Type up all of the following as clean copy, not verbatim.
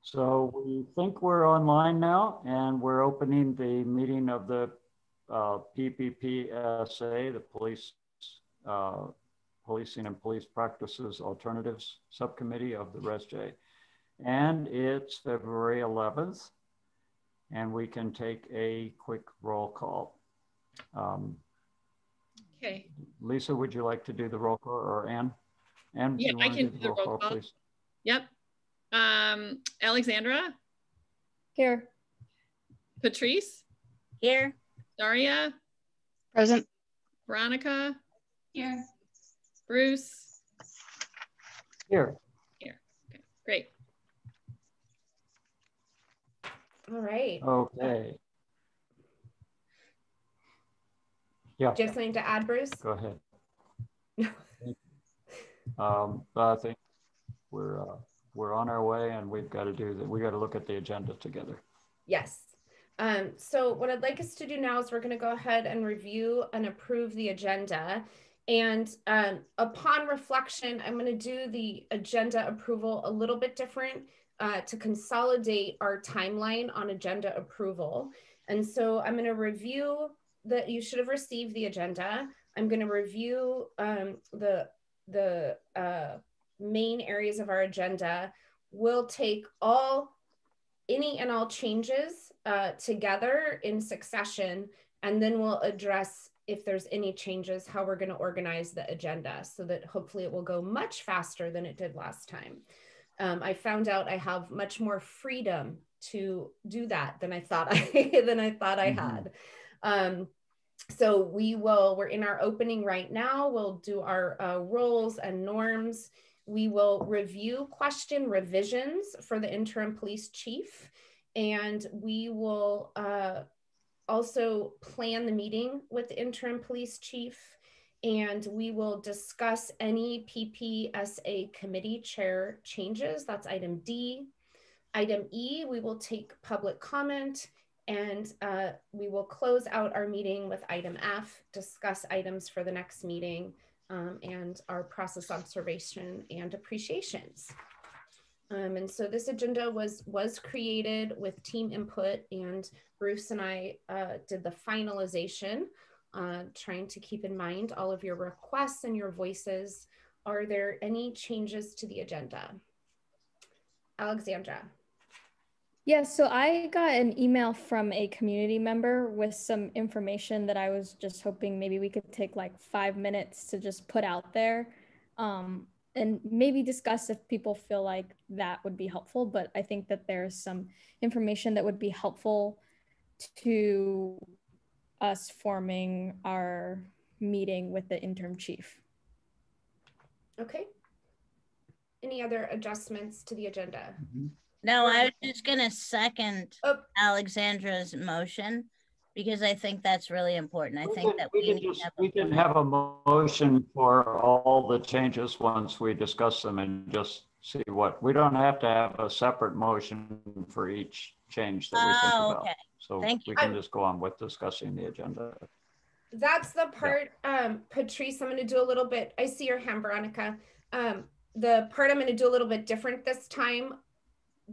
So we think we're online now, and we're opening the meeting of the PPPSA, the Policing and Police Practices Alternatives Subcommittee of the RESJ. And it's February 11th, and we can take a quick roll call. Okay. Lisa, would you like to do the roll call, or Ann? Ann, yeah, I can do the roll call, please? Yep. Alexandra? Here. Patrice? Here. Daria? Present. Veronica? Here. Bruce? Here. Here. Okay, great. All right. Okay. Yeah. Do you have something to add, Bruce? Go ahead. I think we're on our way, and we've got to do that. We got to look at the agenda together. Yes. So what I'd like us to do now is we're going to go ahead and review and approve the agenda. And upon reflection, I'm going to do the agenda approval a little bit different to consolidate our timeline on agenda approval. And so I'm going to review that you should have received the agenda. I'm going to review the main areas of our agenda. We'll take any and all changes together in succession, and then we'll address, if there's any changes, how we're going to organize the agenda so that hopefully it will go much faster than it did last time. I found out I have much more freedom to do that than I thought I had. So we're in our opening right now. We'll do our roles and norms. We will review question revisions for the interim police chief, and we will also plan the meeting with the interim police chief, and we will discuss any PPPSA committee chair changes. That's item D. Item E, we will take public comment, and we will close out our meeting with item F, discuss items for the next meeting, and our process observation and appreciations. And so this agenda was created with team input, and Bruce and I did the finalization, trying to keep in mind all of your requests and your voices. Are there any changes to the agenda? Alexandra. Yes, so I got an email from a community member with some information that I was just hoping maybe we could take like 5 minutes to just put out there, and maybe discuss if people feel like that would be helpful. But I think that there's some information that would be helpful to us forming our meeting with the interim chief. Okay. Any other adjustments to the agenda? No, I was just going to second Alexandra's motion, because I think that's really important. I think that we can have a motion for all the changes once we discuss them and just see what. We don't have to have a separate motion for each change that we think about. Okay. So we can just go on with discussing the agenda. That's the part, Patrice, I'm going to do a little bit. I see your hand, Veronica. The part I'm going to do a little bit different this time.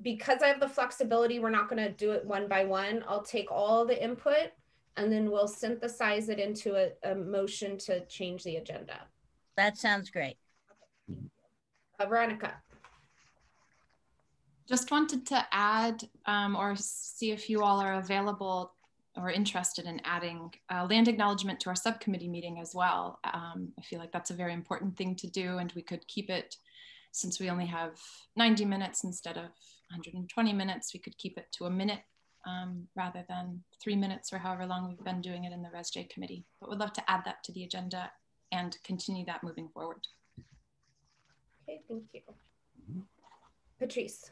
Because I have the flexibility, we're not going to do it one by one. I'll take all the input and then we'll synthesize it into a motion to change the agenda. That sounds great. Veronica. Just wanted to add or see if you all are available or interested in adding land acknowledgement to our subcommittee meeting as well. I feel like that's a very important thing to do, and we could keep it, since we only have 90 minutes instead of 120 minutes, we could keep it to a minute rather than 3 minutes or however long we've been doing it in the RESJ committee. But we'd love to add that to the agenda and continue that moving forward. Okay, thank you. Patrice.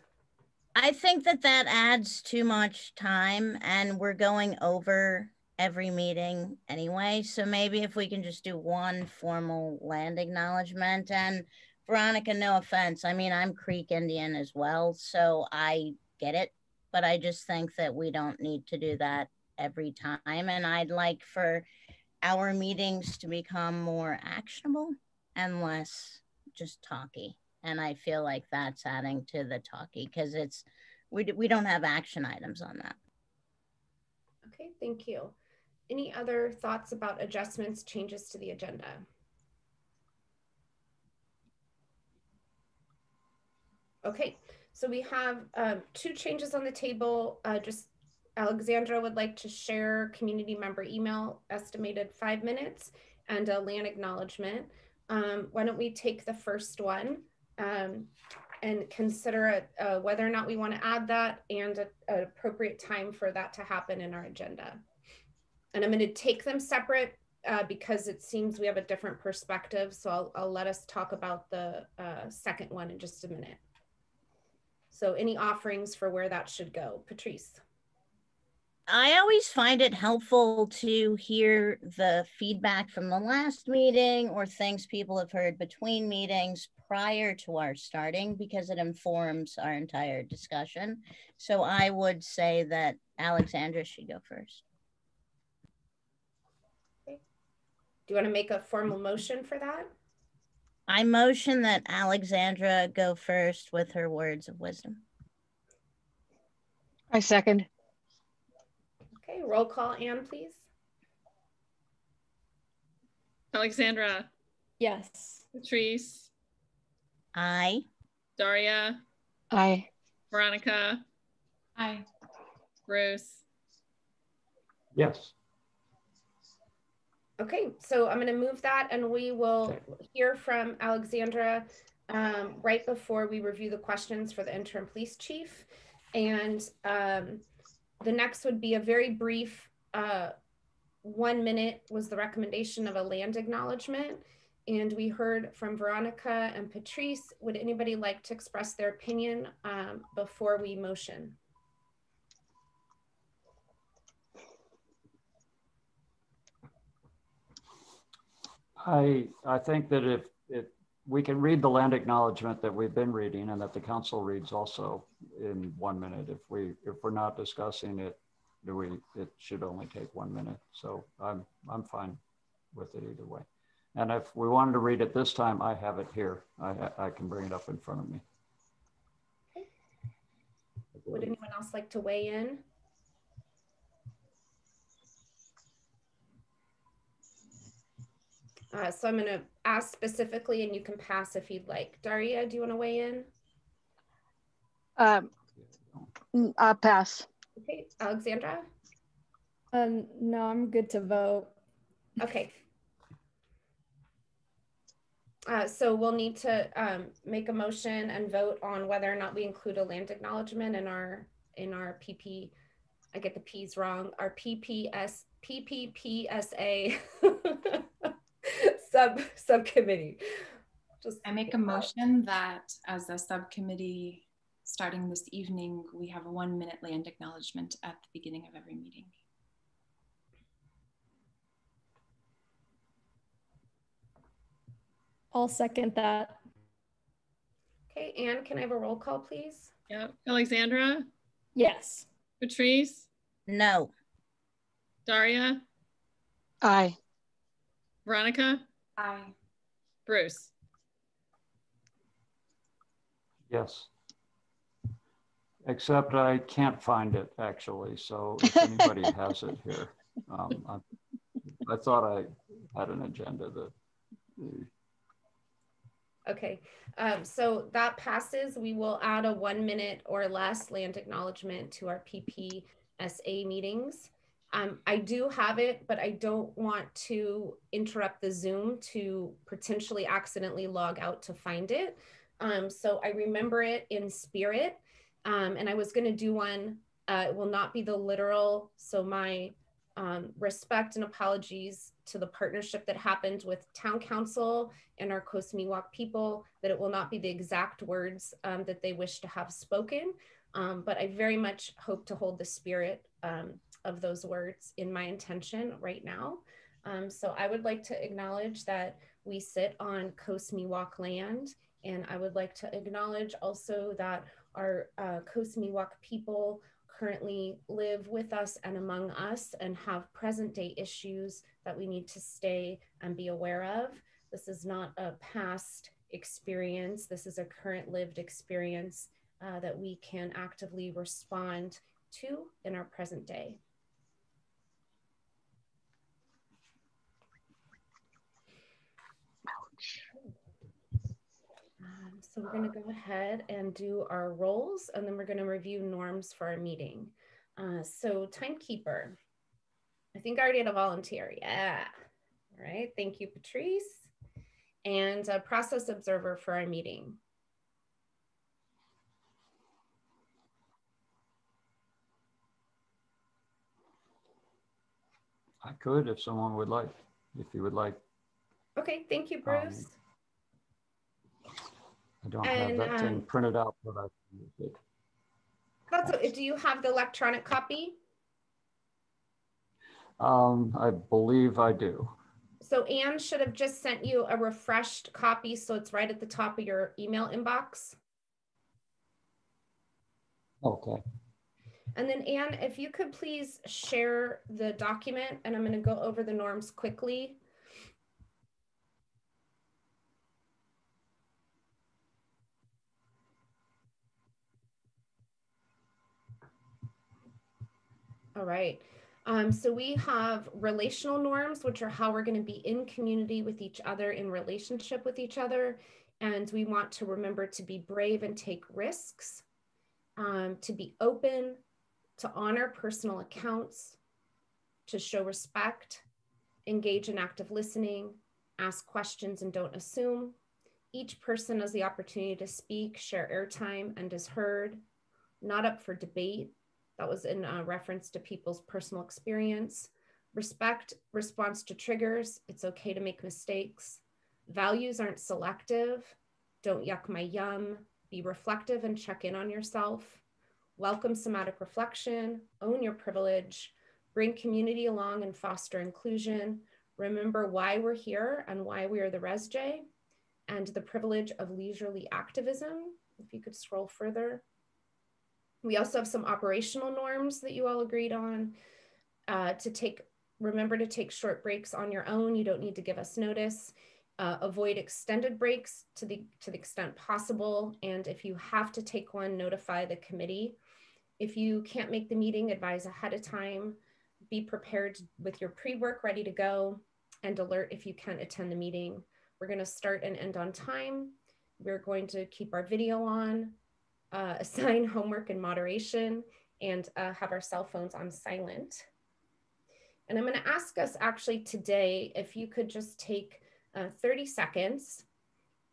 I think that adds too much time, and we're going over every meeting anyway. So maybe if we can just do one formal land acknowledgement. And Veronica, no offense, I mean, I'm Creek Indian as well, so I get it, but I just think that we don't need to do that every time. And I'd like for our meetings to become more actionable and less just talky. And I feel like that's adding to the talky, because it's We don't have action items on that. Okay, thank you. Any other thoughts about adjustments, changes to the agenda? Okay, so we have 2 changes on the table. Just Alexandra would like to share community member email, estimated 5 minutes, and a land acknowledgement. Why don't we take the first one and consider whether or not we want to add that and an appropriate time for that to happen in our agenda. And I'm going to take them separate because it seems we have a different perspective. So I'll let us talk about the second one in just a minute. So any offerings for where that should go? Patrice. I always find it helpful to hear the feedback from the last meeting or things people have heard between meetings prior to our starting, because it informs our entire discussion. So I would say that Alexandra should go first. Okay. Do you want to make a formal motion for that? I motion that Alexandra go first with her words of wisdom. I second. Okay, roll call, Anne, please. Alexandra, Yes. Patrice, Aye. Daria, Aye. Veronica, Aye. Bruce. Yes. Okay, so I'm going to move that and we will hear from Alexandra right before we review the questions for the interim police chief. And the next would be a very brief 1 minute was the recommendation of a land acknowledgement. And we heard from Veronica and Patrice. Would anybody like to express their opinion before we motion? I think that if we can read the land acknowledgement that we've been reading and that the council reads also in 1 minute. If we're not discussing it, it should only take 1 minute. So I'm fine with it either way. And if we wanted to read it this time, I have it here. I can bring it up in front of me. Okay. Would anyone else like to weigh in? So I'm going to ask specifically, and you can pass if you'd like. Daria, do you want to weigh in? I'll pass. Okay, Alexandra? No, I'm good to vote. Okay. So we'll need to make a motion and vote on whether or not we include a land acknowledgement in our PP. I get the P's wrong. Our PPPSA subcommittee. I make a motion that as a subcommittee starting this evening, we have a 1 minute land acknowledgement at the beginning of every meeting. I'll second that. Okay, Anne, can I have a roll call, please? Yep. Alexandra, Yes. Patrice, No. Daria, Aye. Veronica, Aye. Bruce. Yes. Except I can't find it actually. So if anybody has it here, I thought I had an agenda that. Okay, so that passes. We will add a 1 minute or less land acknowledgement to our PPSA meetings. I do have it, but I don't want to interrupt the Zoom to potentially accidentally log out to find it. So I remember it in spirit, and I was going to do one. It will not be the literal. So my respect and apologies to the partnership that happened with town council and our Coast Miwok people, that it will not be the exact words that they wish to have spoken. But I very much hope to hold the spirit of those words in my intention right now. So I would like to acknowledge that we sit on Coast Miwok land, and I would like to acknowledge also that our Coast Miwok people currently live with us and among us and have present day issues that we need to stay and be aware of. This is not a past experience. This is a current lived experience that we can actively respond to in our present day. So we're going to go ahead and do our roles, and then we're going to review norms for our meeting. So timekeeper, I think I already had a volunteer. Yeah. All right. Thank you, Patrice. And a process observer for our meeting. I could if someone would like, if you would like. Okay. Thank you, Bruce. I don't have that thing printed out, but I can use it. Do you have the electronic copy? I believe I do. So Anne should have just sent you a refreshed copy, so it's right at the top of your email inbox. Okay. And then Anne, if you could please share the document, and I'm going to go over the norms quickly. All right. So we have relational norms, which are how we're going to be in community with each other, in relationship with each other. And we want to remember to be brave and take risks, to be open, to honor personal accounts, to show respect, engage in active listening, ask questions and don't assume. Each person has the opportunity to speak, share airtime, and is heard, not up for debate. That was in reference to people's personal experience. Respect response to triggers. It's okay to make mistakes. Values aren't selective. Don't yuck my yum. Be reflective and check in on yourself. Welcome somatic reflection. Own your privilege. Bring community along and foster inclusion. Remember why we're here and why we are the RESJ, and the privilege of leisurely activism. If you could scroll further. We also have some operational norms that you all agreed on. Remember to take short breaks on your own. You don't need to give us notice. Avoid extended breaks to the extent possible. And if you have to take one, notify the committee. If you can't make the meeting, advise ahead of time. Be prepared with your pre-work ready to go, and alert if you can't attend the meeting. We're going to start and end on time. We're going to keep our video on, assign homework and moderation, and have our cell phones on silent. And I'm going to ask us actually today if you could just take 30 seconds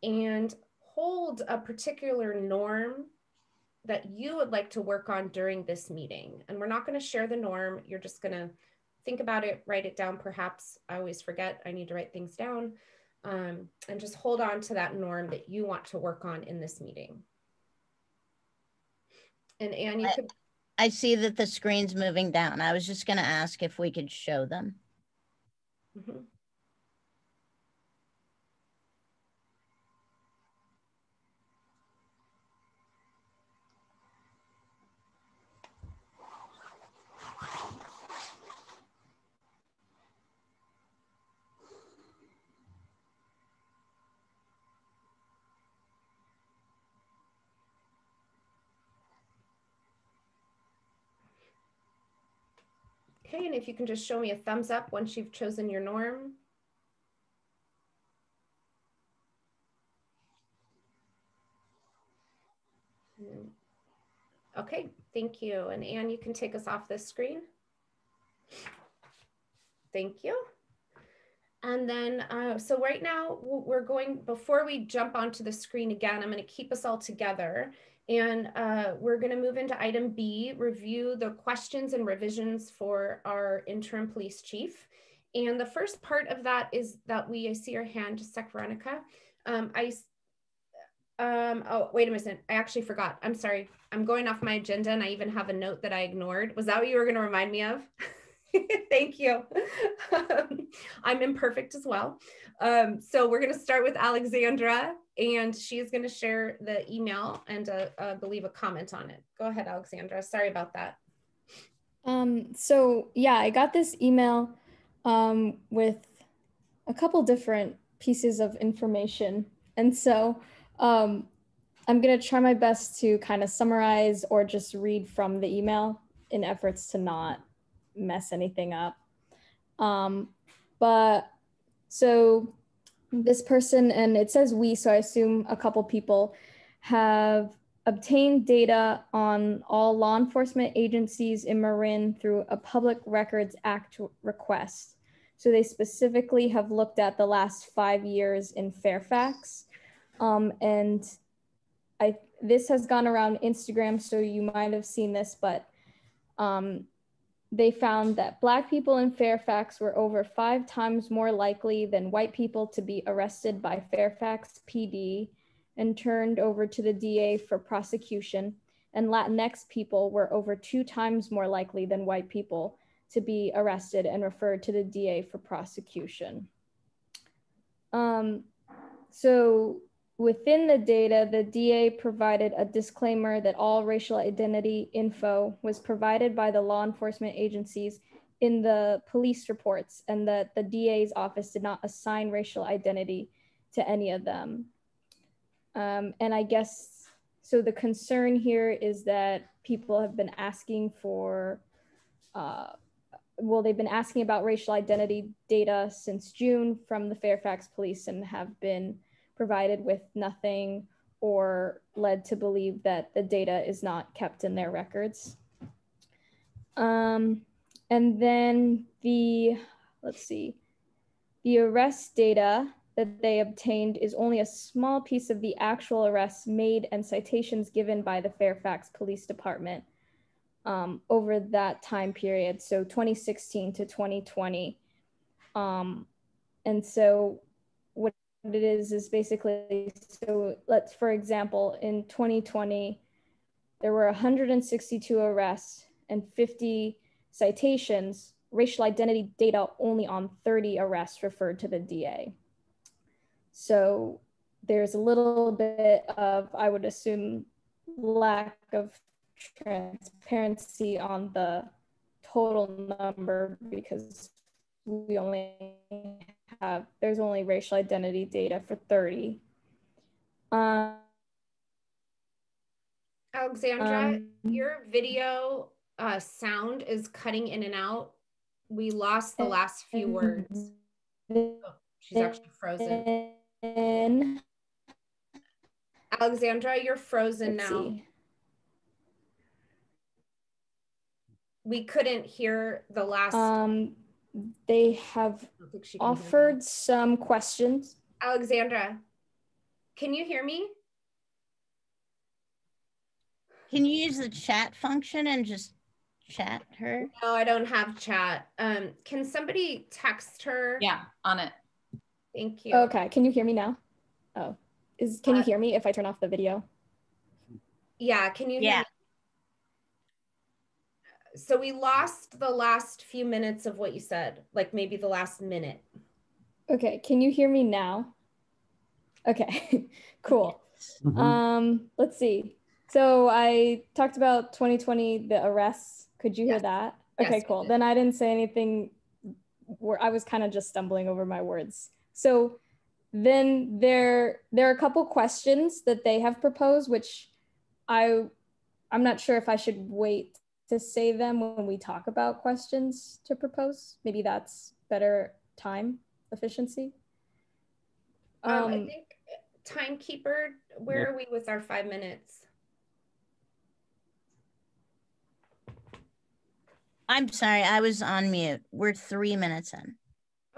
and hold a particular norm that you would like to work on during this meeting. And we're not going to share the norm. You're just going to think about it, write it down. Perhaps I always forget I need to write things down, and just hold on to that norm that you want to work on in this meeting. And Anne, you could. I see that the screen's moving down. I was just going to ask if we could show them. Mm-hmm. Okay, and if you can just show me a thumbs up once you've chosen your norm. Okay, thank you. And Anne, you can take us off this screen. Thank you. And then, so right now we're going, before we jump onto the screen again, I'm going to keep us all together. And we're going to move into item B, review the questions and revisions for our interim police chief. And the first part of that is that I see your hand, just a sec, Veronica. Oh, wait a minute. I actually forgot. I'm sorry. I'm going off my agenda and I even have a note that I ignored. Was that what you were going to remind me of? Thank you. I'm imperfect as well. So we're going to start with Alexandra, and she's going to share the email and I believe a comment on it. Go ahead, Alexandra. Sorry about that. So yeah, I got this email with a couple different pieces of information. And so I'm going to try my best to kind of summarize or just read from the email in efforts to not mess anything up. But so this person, and it says we, so I assume a couple people, have obtained data on all law enforcement agencies in Marin through a Public Records Act request. So they specifically have looked at the last 5 years in Fairfax. And this has gone around Instagram, so you might have seen this, but they found that Black people in Fairfax were over 5 times more likely than white people to be arrested by Fairfax PD and turned over to the DA for prosecution. And Latinx people were over 2 times more likely than white people to be arrested and referred to the DA for prosecution. So within the data, the DA provided a disclaimer that all racial identity info was provided by the law enforcement agencies in the police reports, and that the DA's office did not assign racial identity to any of them. And I guess, so the concern here is that people have been asking for, they've been asking about racial identity data since June from the Fairfax police and have been provided with nothing or led to believe that the data is not kept in their records. And then the arrest data that they obtained is only a small piece of the actual arrests made and citations given by the Fairfax Police Department over that time period, so 2016 to 2020. And so what it is basically, so let's, for example, in 2020, there were 162 arrests and 50 citations, racial identity data only on 30 arrests referred to the DA. So there's a little bit of, I would assume, lack of transparency on the total number because we only have, there's only racial identity data for 30. Alexandra, your video sound is cutting in and out. We lost the last few words. Oh, she's actually frozen. Alexandra, you're frozen now. See. We couldn't hear the last. They have offered some questions. Alexandra, can you hear me? Can you use the chat function and just chat her? No, I don't have chat. Can somebody text her? Yeah, on it. Thank you. Okay, can you hear me now? Oh, can you hear me if I turn off the video? Yeah, can you hear me? So we lost the last few minutes of what you said, like maybe the last minute. Okay, can you hear me now? Okay, cool. Let's see. So I talked about 2020, the arrests. Could you hear that? Okay, yes, cool. Then I didn't say anything where I was kind of just stumbling over my words. So then there are a couple questions that they have proposed, which I'm not sure if I should wait to say them when we talk about questions to propose. Maybe that's better time efficiency. I think timekeeper, where are we with our 5 minutes? I'm sorry, I was on mute. We're 3 minutes in.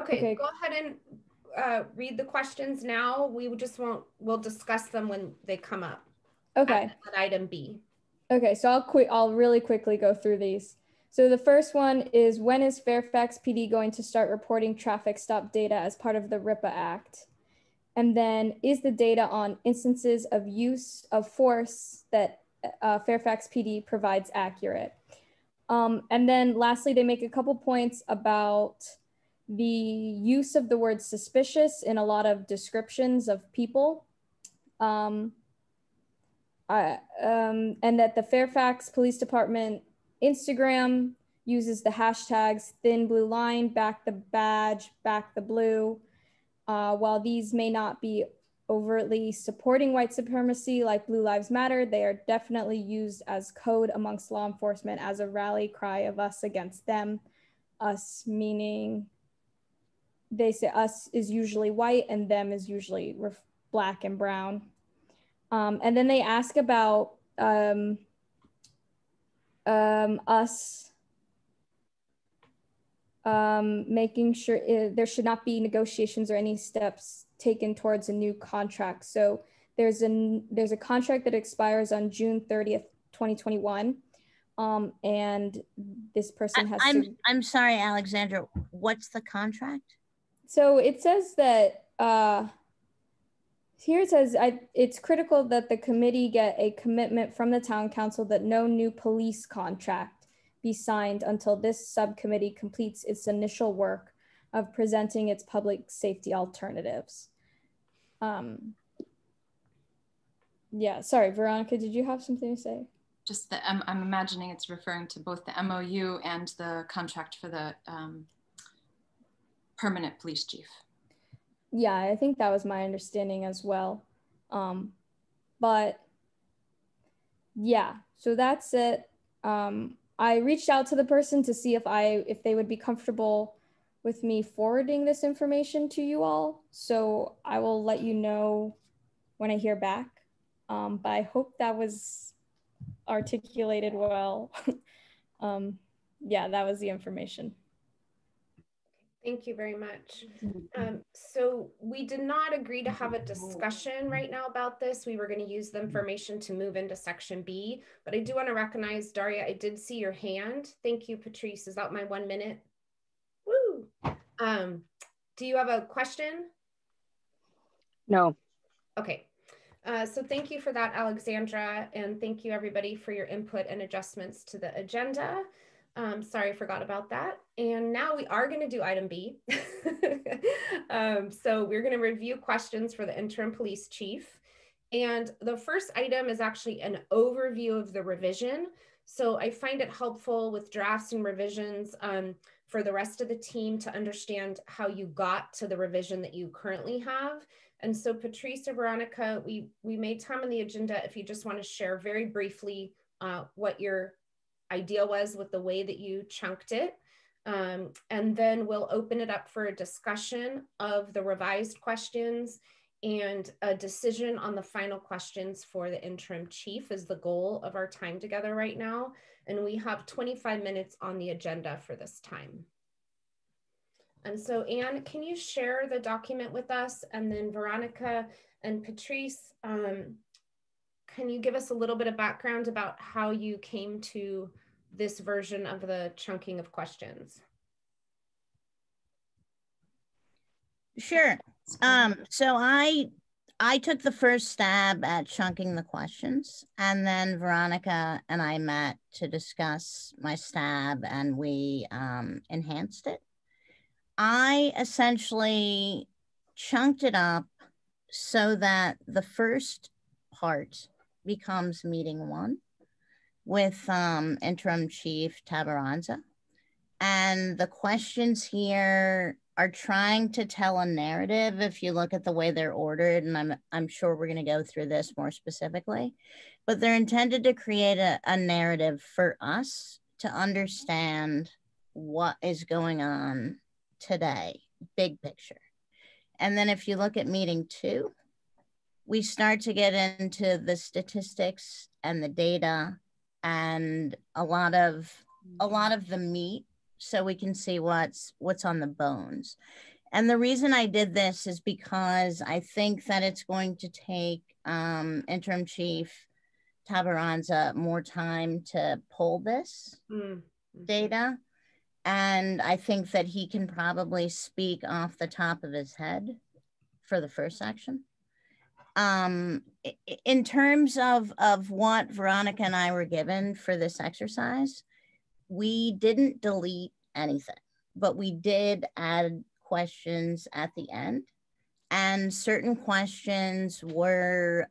Okay, go ahead and read the questions now. We'll discuss them when they come up. Okay. At item B. Okay, so I'll really quickly go through these. So the first one is, when is Fairfax PD going to start reporting traffic stop data as part of the RIPA Act? And then, is the data on instances of use of force that Fairfax PD provides accurate? And then lastly, they make a couple points about the use of the word suspicious in a lot of descriptions of people. And that the Fairfax Police Department Instagram uses the hashtags thin blue line, back the badge, back the blue. While these may not be overtly supporting white supremacy like Blue Lives Matter. They are definitely used as code amongst law enforcement as a rally cry of us against them. Us meaning they say us is usually white and them is usually black and brown. And then they ask about us making sure there should not be negotiations or any steps taken towards a new contract. So there's a contract that expires on June 30th, 2021. And this person has I'm sorry, Alexandra, what's the contract? So it says that, here it says, it's critical that the committee get a commitment from the town council that no new police contract be signed until this subcommittee completes its initial work of presenting its public safety alternatives. Yeah, sorry, Veronica, did you have something to say? Just that I'm imagining it's referring to both the MOU and the contract for the permanent police chief. Yeah, I think that was my understanding as well. But yeah, so that's it. I reached out to the person to see if they would be comfortable with me forwarding this information to you all. So I will let you know when I hear back. But I hope that was articulated well. Yeah, that was the information. Thank you very much. So we did not agree to have a discussion right now about this. We were going to use the information to move into section B, but I do want to recognize, Daria, I did see your hand. Thank you, Patrice. Is that my 1 minute? Woo! Do you have a question? No. Okay. So thank you for that, Alexandra, and thank you everybody for your input and adjustments to the agenda. Sorry, I forgot about that. And now we are going to do item B. So we're going to review questions for the interim police chief. And the first item is actually an overview of the revision. So I find it helpful with drafts and revisions for the rest of the team to understand how you got to the revision that you currently have. And so Patrice or Veronica, we made time on the agenda if you just want to share very briefly what your idea was with the way that you chunked it. And then we'll open it up for a discussion of the revised questions, and a decision on the final questions for the interim chief is the goal of our time together right now. And we have 25 minutes on the agenda for this time. And so Anne, can you share the document with us? And then Veronica and Patrice, can you give us a little bit of background about how you came to this version of the chunking of questions? Sure. So I took the first stab at chunking the questions, and then Veronica and I met to discuss my stab, and we enhanced it. I essentially chunked it up so that the first part becomes meeting 1 with interim chief Tabaranza. And the questions here are trying to tell a narrative if you look at the way they're ordered, and I'm sure we're going to go through this more specifically, but they're intended to create a narrative for us to understand what is going on today, big picture. And then if you look at meeting 2, we start to get into the statistics and the data and a lot of the meat, so we can see what's on the bones. And the reason I did this is because I think that it's going to take interim chief Tabaranza more time to pull this data. And I think that he can probably speak off the top of his head for the first section. In terms of what Veronica and I were given for this exercise, we didn't delete anything, but we did add questions at the end, and certain questions were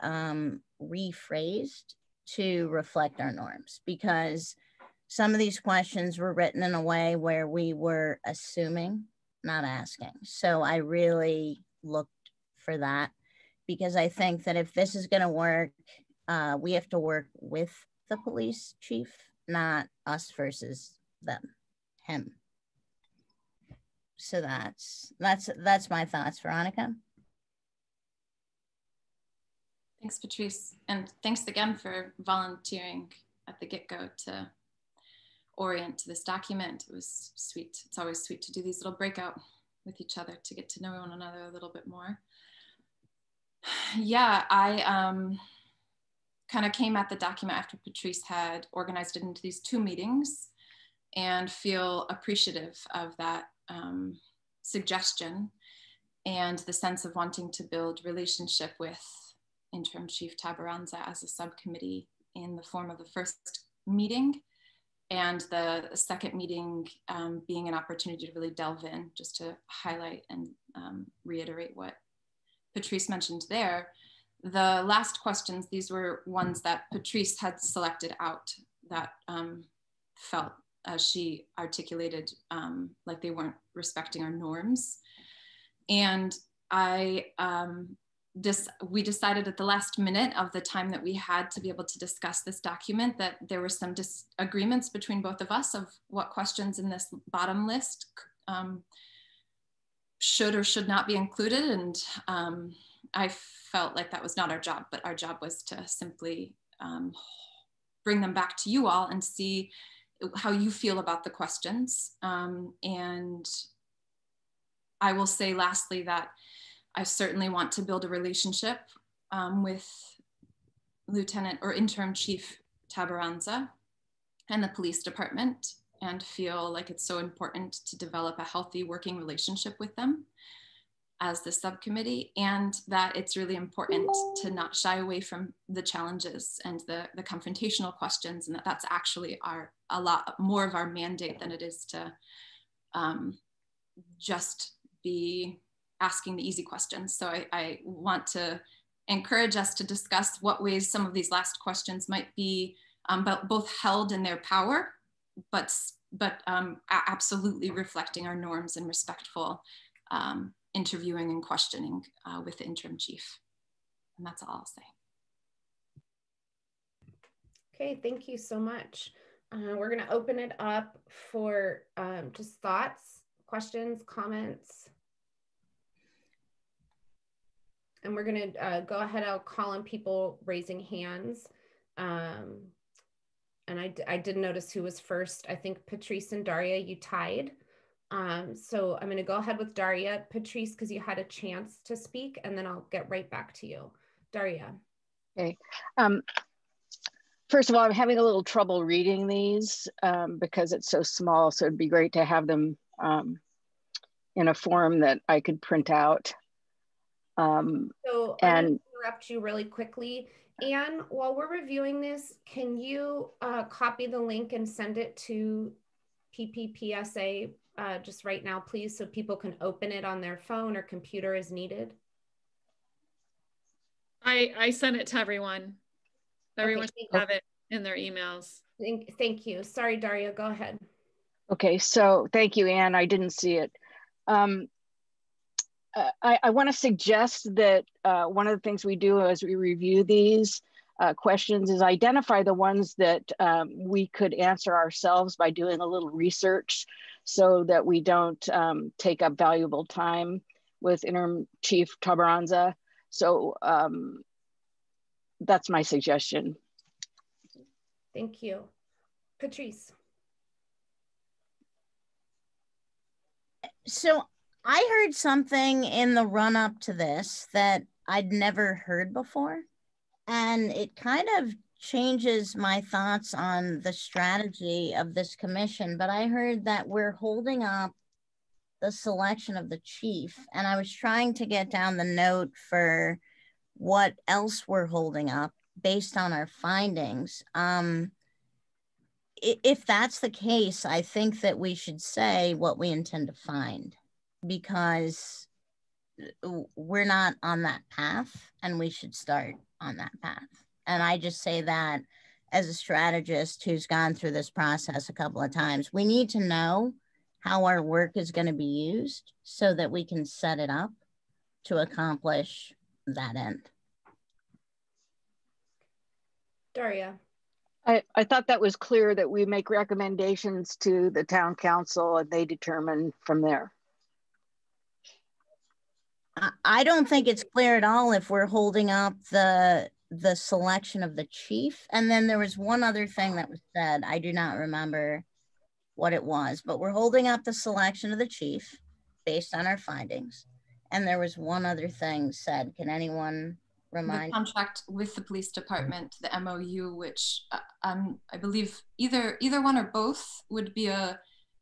rephrased to reflect our norms, because some of these questions were written in a way where we were assuming, not asking. So I really looked for that, because I think that if this is going to work, we have to work with the police chief, not us versus him. So that's my thoughts. Veronica. Thanks, Patrice. And thanks again for volunteering at the get-go to orient to this document. It was sweet. It's always sweet to do these little breakout with each other to get to know one another a little bit more. Yeah, I kind of came at the document after Patrice had organized it into these 2 meetings and feel appreciative of that suggestion and the sense of wanting to build relationship with Interim Chief Tabaranza as a subcommittee in the form of the first meeting, and the second meeting being an opportunity to really delve in, just to highlight and reiterate what Patrice mentioned there. The last questions, these were ones that Patrice had selected out that felt, as she articulated, like they weren't respecting our norms. And we decided at the last minute of the time that we had to be able to discuss this document that there were some disagreements between both of us of what questions in this bottom list should or should not be included. And I felt like that was not our job, but our job was to simply bring them back to you all and see how you feel about the questions. And I will say lastly that I certainly want to build a relationship with Lieutenant or Interim Chief Tabaranza and the police department, and feel like it's so important to develop a healthy working relationship with them as the subcommittee, and that it's really important to not shy away from the challenges and the confrontational questions, and that's actually a lot more of our mandate than it is to just be asking the easy questions. So I want to encourage us to discuss what ways some of these last questions might be both held in their power, but absolutely reflecting our norms and respectful interviewing and questioning with the interim chief. And that's all I'll say. Okay, thank you so much. We're gonna open it up for just thoughts, questions, comments. And we're gonna go ahead, I'll call on people raising hands. And I did notice who was first. I think Patrice and Daria, you tied. So I'm gonna go ahead with Daria, Patrice, because you had a chance to speak, and then I'll get right back to you. Daria. Okay. First of all, I'm having a little trouble reading these because it's so small. So it'd be great to have them in a form that I could print out. So I'm going to interrupt you really quickly. Anne, while we're reviewing this, can you copy the link and send it to PPPSA just right now, please, so people can open it on their phone or computer as needed? I sent it to everyone. Everyone should have it in their emails. Thank you. Sorry, Daria, go ahead. Okay, so thank you, Anne. I didn't see it. I want to suggest that one of the things we do as we review these questions is identify the ones that we could answer ourselves by doing a little research so that we don't take up valuable time with Interim Chief Tabaranza. So that's my suggestion. Thank you. Patrice. So I heard something in the run up to this that I'd never heard before. And it kind of changes my thoughts on the strategy of this commission. But I heard that we're holding up the selection of the chief. And I was trying to get down the note for what else we're holding up based on our findings. If that's the case, I think that we should say what we intend to find, because we're not on that path and we should start on that path. And I just say that as a strategist who's gone through this process a couple of times. We need to know how our work is going to be used so that we can set it up to accomplish that end. Daria. I thought that was clear, that we make recommendations to the town council and they determine from there. I don't think it's clear at all if we're holding up the selection of the chief. And then there was one other thing that was said. I do not remember what it was, but we're holding up the selection of the chief based on our findings. And there was one other thing said. Can anyone remind? The contract with the police department, the MOU, which I believe either one or both would be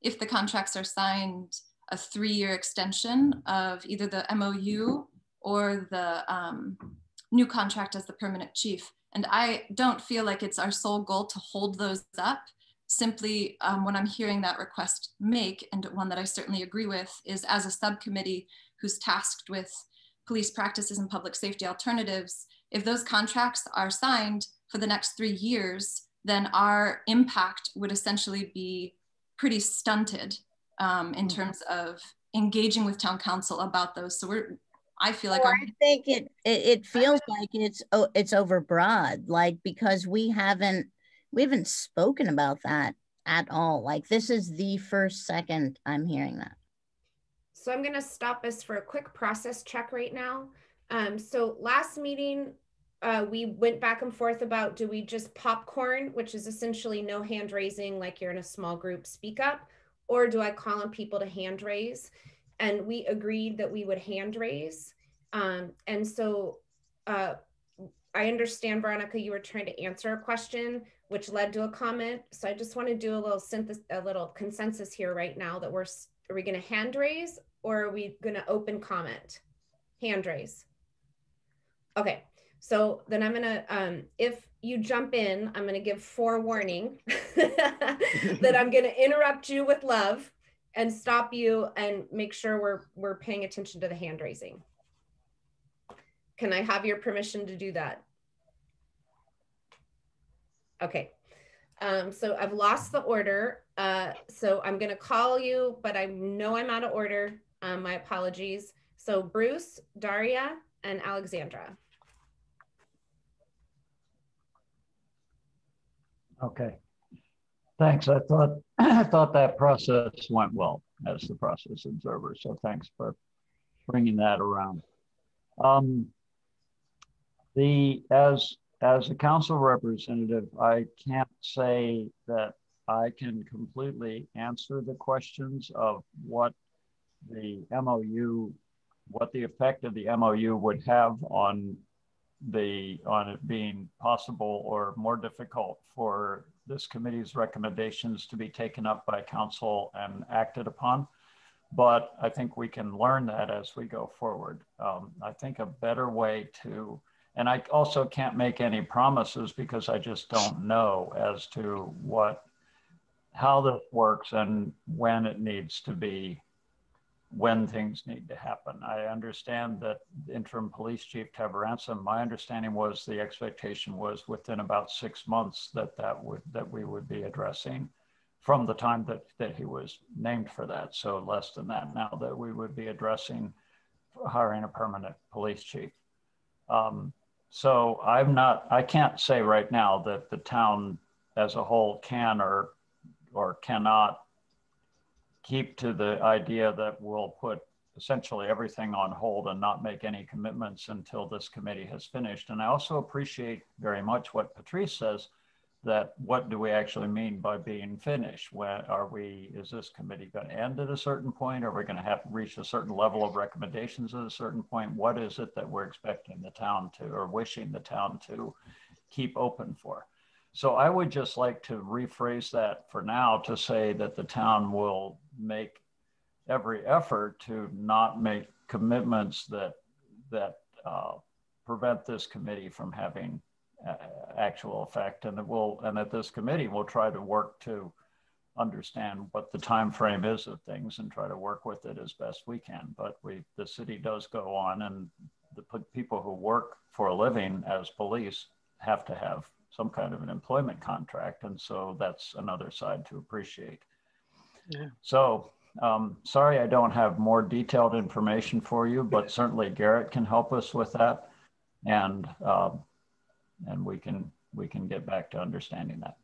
if the contracts are signed, a 3-year extension of either the MOU or the new contract as the permanent chief. And I don't feel like it's our sole goal to hold those up. Simply when I'm hearing that request make, and one that I certainly agree with, is as a subcommittee who's tasked with police practices and public safety alternatives, if those contracts are signed for the next 3 years, then our impact would essentially be pretty stunted in terms of engaging with town council about those. So I feel like I think it feels like it's overbroad, like, because we haven't spoken about that at all. Like, this is the first second I'm hearing that. So I'm going to stop us for a quick process check right now. So last meeting, we went back and forth about, do we just popcorn, which is essentially no hand raising, like you're in a small group, speak up, or do I call on people to hand raise? And we agreed that we would hand raise. And so I understand, Veronica, you were trying to answer a question, which led to a comment. So I just want to do a little consensus here right now that are we going to hand raise, or are we going to open comment? Hand raise. Okay. So then I'm going to, if you jump in, I'm going to give forewarning that I'm going to interrupt you with love and stop you and make sure we're paying attention to the hand raising. Can I have your permission to do that? Okay. So I've lost the order. So I'm going to call you, but I know I'm out of order. My apologies. So Bruce, Daria, and Alexandra. Okay, thanks. I thought that process went well as the process observer. So thanks for bringing that around. As a council representative, I can't say that I can completely answer the questions of what the MOU, what the effect of the MOU would have on it being possible or more difficult for this committee's recommendations to be taken up by council and acted upon. But I think we can learn that as we go forward. I think a better way to, and I also can't make any promises because I just don't know as to how this works and when it needs to be, when things need to happen. I understand that Interim Police Chief Tavaransa, my understanding was the expectation was within about 6 months that we would be addressing from the time that he was named for that. So less than that now, that we would be addressing hiring a permanent police chief. So I can't say right now that the town as a whole can or cannot keep to the idea that we'll put essentially everything on hold and not make any commitments until this committee has finished. And I also appreciate very much what Patrice says, that what do we actually mean by being finished? Is this committee going to end at a certain point? Are we going to have to reach a certain level of recommendations at a certain point? What is it that we're expecting the town to, or wishing the town to keep open for? So I would just like to rephrase that for now to say that the town will make every effort to not make commitments that prevent this committee from having actual effect, and that this committee will try to work to understand what the time frame is of things and try to work with it as best we can. But the city does go on, and the people who work for a living as police have to have some kind of an employment contract. And so that's another side to appreciate. Yeah. So sorry, I don't have more detailed information for you, but certainly Garrett can help us with that. and we can get back to understanding that.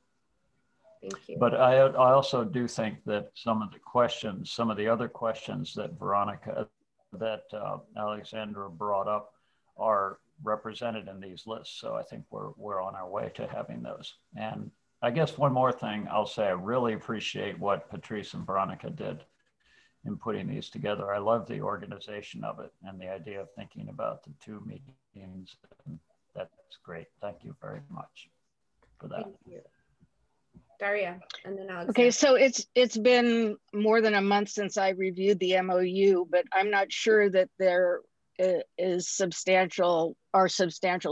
Thank you. But I also do think that some of the other questions that Alexandra brought up are represented in these lists. So I think we're on our way to having those. And I guess one more thing I'll say, I really appreciate what Patrice and Veronica did in putting these together. I love the organization of it and the idea of thinking about the 2 meetings. That's great. Thank you very much for that. Thank you. Daria, and then Alexandra. Okay, so it's been more than a month since I reviewed the MOU, but I'm not sure that there is substantial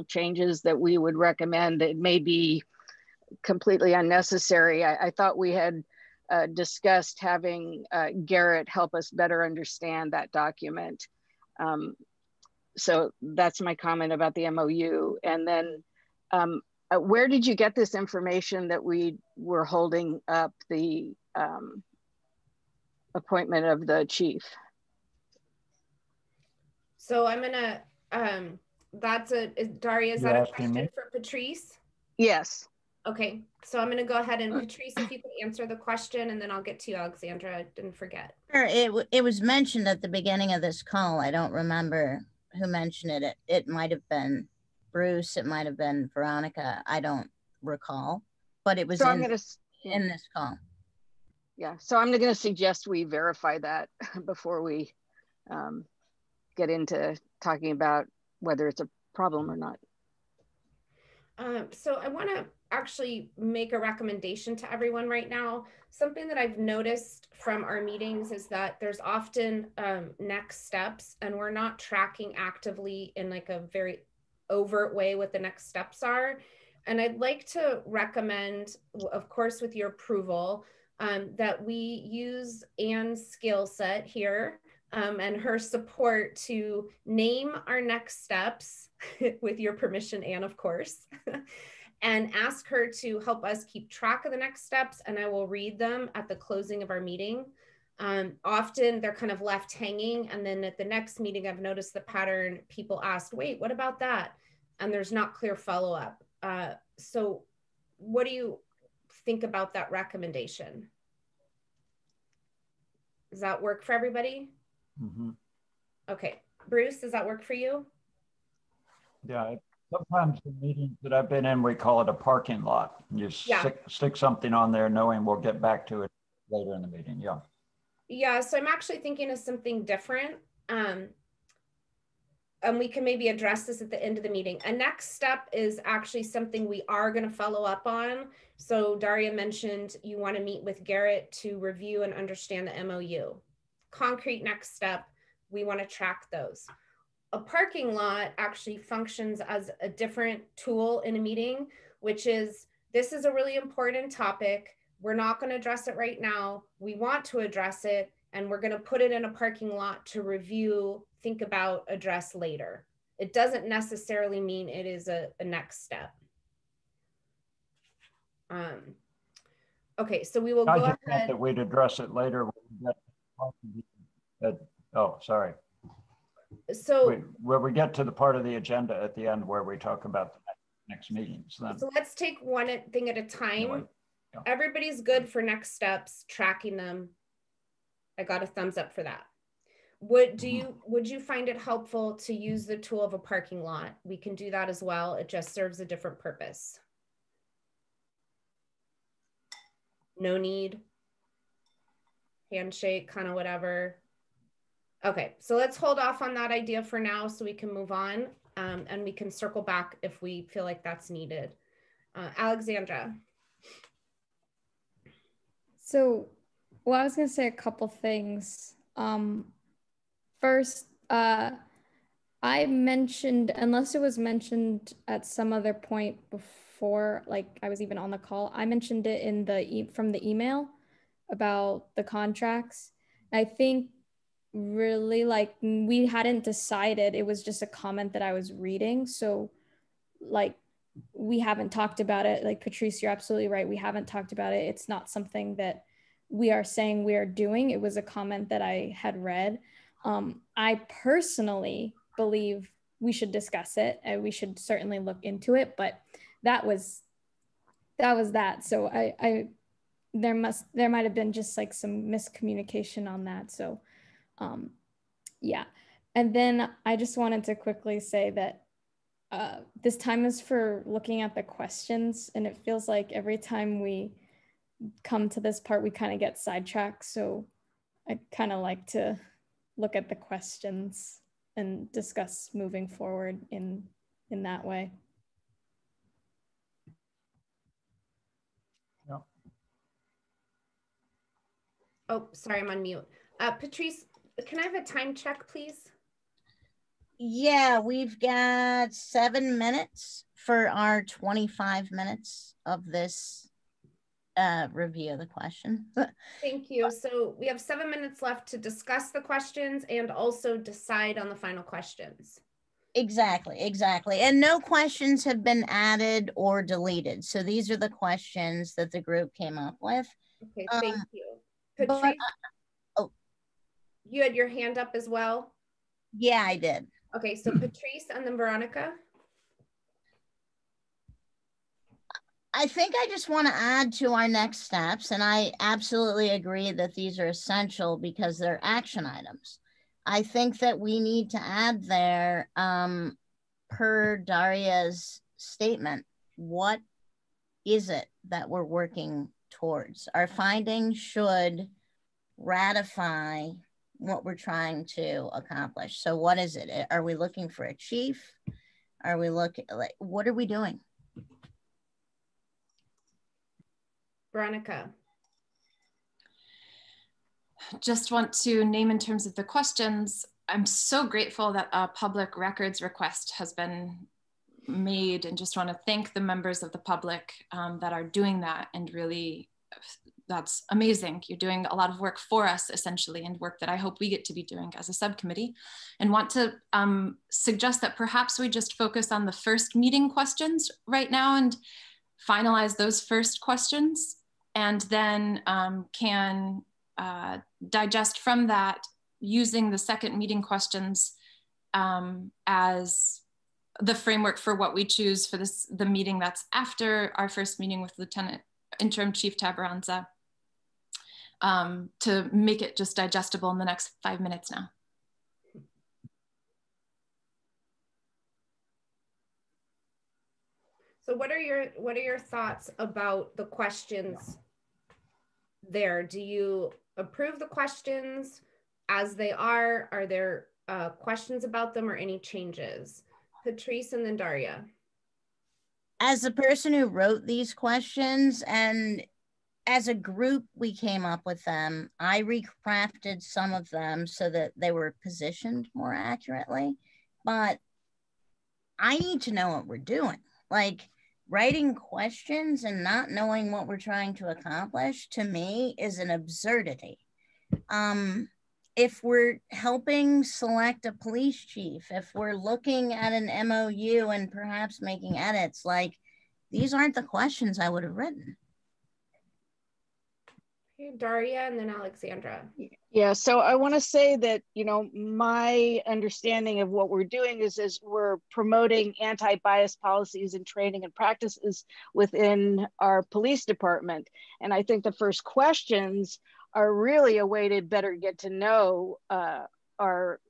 changes that we would recommend. It may be completely unnecessary. I thought we had discussed having Garrett help us better understand that document. So that's my comment about the MOU. And then where did you get this information that we were holding up the appointment of the chief? So I'm gonna, Daria, is that a question for Patrice? Yes. Okay, so I'm gonna go ahead and Patrice, if you could answer the question, and then I'll get to you, Alexandra. I didn't forget. Sure, it was mentioned at the beginning of this call. I don't remember who mentioned it. It might have been Bruce, it might have been Veronica. I don't recall, but it was so in this call. Yeah, so I'm going to suggest we verify that before we get into talking about whether it's a problem or not. So I want to actually make a recommendation to everyone right now. Something that I've noticed from our meetings is that there's often next steps, and we're not tracking actively in like a very overt way what the next steps are. And I'd like to recommend, of course, with your approval, that we use Anne's skill set here and her support to name our next steps, with your permission, Anne, of course, and ask her to help us keep track of the next steps, and I will read them at the closing of our meeting. Often they're kind of left hanging, and then at the next meeting, I've noticed the pattern, people asked, wait, what about that? And there's not clear follow-up. So what do you think about that recommendation? Does that work for everybody? Mm-hmm. Okay, Bruce, does that work for you? Yeah, sometimes the meetings that I've been in, we call it a parking lot. You stick something on there knowing we'll get back to it later in the meeting, yeah. Yeah, so I'm actually thinking of something different. And we can maybe address this at the end of the meeting. A next step is actually something we are going to follow up on. So Daria mentioned you want to meet with Garrett to review and understand the MOU. Concrete next step, we want to track those. A parking lot actually functions as a different tool in a meeting, which is, this is a really important topic. We're not going to address it right now. We want to address it, and we're going to put it in a parking lot to review, think about, address later. It doesn't necessarily mean it is a next step. Okay, so we will go ahead. I just that we'd address it later. Oh, sorry. So when we get to the part of the agenda at the end where we talk about the next meetings, then. So let's take one thing at a time. Anyway, yeah. Everybody's good for next steps, tracking them. I got a thumbs up for that. Would you find it helpful to use the tool of a parking lot? We can do that as well. It just serves a different purpose. No need. Handshake, kind of whatever. Okay, so let's hold off on that idea for now so we can move on, and we can circle back if we feel like that's needed. Alexandra. So, well, I was going to say a couple things. First, I mentioned, unless it was mentioned at some other point before, like I was even on the call, I mentioned it in from the email about the contracts. I think really like we hadn't decided, it was just a comment that I was reading. So like we haven't talked about it. Like Patrice, you're absolutely right. We haven't talked about it. It's not something that we are saying we are doing. It was a comment that I had read. I personally believe we should discuss it and we should certainly look into it. But that was that. So there might have been just like some miscommunication on that. So yeah. And then I just wanted to quickly say that this time is for looking at the questions, and it feels like every time we come to this part, we kind of get sidetracked. So I kind of like to look at the questions and discuss moving forward in that way. Yeah. Oh, sorry, I'm on mute. Patrice, can I have a time check, please? Yeah, we've got 7 minutes for our 25 minutes of this review of the question. Thank you. So we have 7 minutes left to discuss the questions and also decide on the final questions. Exactly. And no questions have been added or deleted. So these are the questions that the group came up with. Okay, thank you. Patrice, you had your hand up as well? Yeah, I did. Okay, so Patrice and then Veronica. I think I just want to add to our next steps, and I absolutely agree that these are essential because they're action items. I think that we need to add there, per Daria's statement, what is it that we're working towards? Our findings should ratify what we're trying to accomplish. So what is it? Are we looking for a chief? Are we looking, like, what are we doing? Veronica. Just want to name in terms of the questions, I'm so grateful that a public records request has been made, and just want to thank the members of the public that are doing that. And really, that's amazing. You're doing a lot of work for us, essentially, and work that I hope we get to be doing as a subcommittee. And want to suggest that perhaps we just focus on the first meeting questions right now and finalize those first questions, and then can digest from that using the second meeting questions as the framework for what we choose for the meeting that's after our first meeting with Interim Chief Tabaranza, to make it just digestible in the next 5 minutes now. So what are your thoughts about the questions there? Do you approve the questions as they are? Are there questions about them or any changes? Patrice and then Daria. As the person who wrote these questions, and as a group we came up with them, I recrafted some of them so that they were positioned more accurately, but I need to know what we're doing. Like, writing questions and not knowing what we're trying to accomplish, to me, is an absurdity. If we're helping select a police chief, if we're looking at an MOU and perhaps making edits, like, these aren't the questions I would have written. Okay, Daria and then Alexandra. Yeah, so I want to say that, you know, my understanding of what we're doing is we're promoting anti-bias policies and training and practices within our police department. And I think the first questions are really a way to better get to know our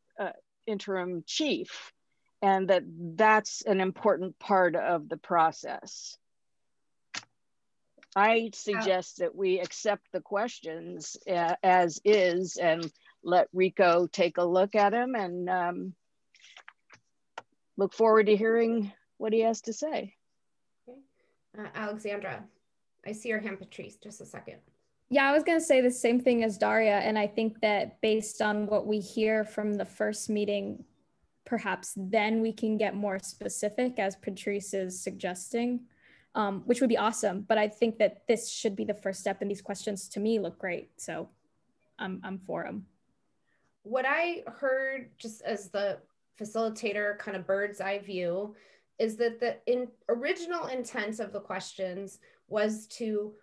interim chief, and that's an important part of the process. I suggest that we accept the questions as is and let Rico take a look at them, and look forward to hearing what he has to say. Okay. Alexandra, I see your hand, Patrice, just a second. Yeah, I was going to say the same thing as Daria. And I think that based on what we hear from the first meeting, perhaps then we can get more specific, as Patrice is suggesting, which would be awesome. But I think that this should be the first step, and these questions to me look great. So I'm for them. What I heard, just as the facilitator kind of bird's eye view, is that the original intent of the questions was to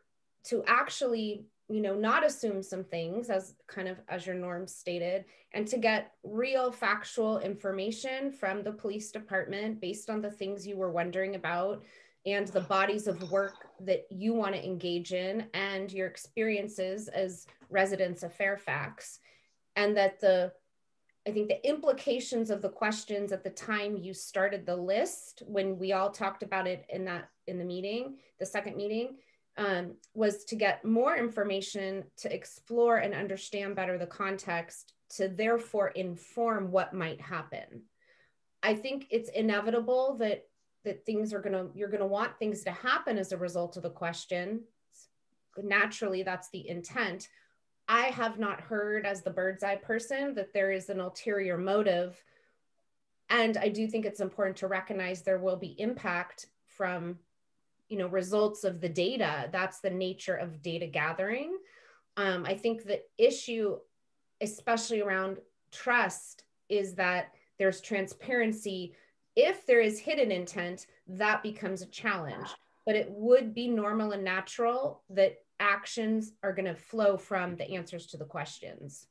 actually not assume some things as your norms stated, and to get real factual information from the police department based on the things you were wondering about and the bodies of work that you want to engage in and your experiences as residents of Fairfax. And that I think the implications of the questions at the time you started the list, when we all talked about it in the meeting, the second meeting, was to get more information to explore and understand better the context to therefore inform what might happen. I think it's inevitable that you're gonna want things to happen as a result of the question. Naturally, that's the intent. I have not heard, as the bird's eye person, that there is an ulterior motive. And I do think it's important to recognize there will be impact from results of the data. That's the nature of data gathering. I think the issue, especially around trust, is that there's transparency. If there is hidden intent, that becomes a challenge. But it would be normal and natural that actions are going to flow from the answers to the questions.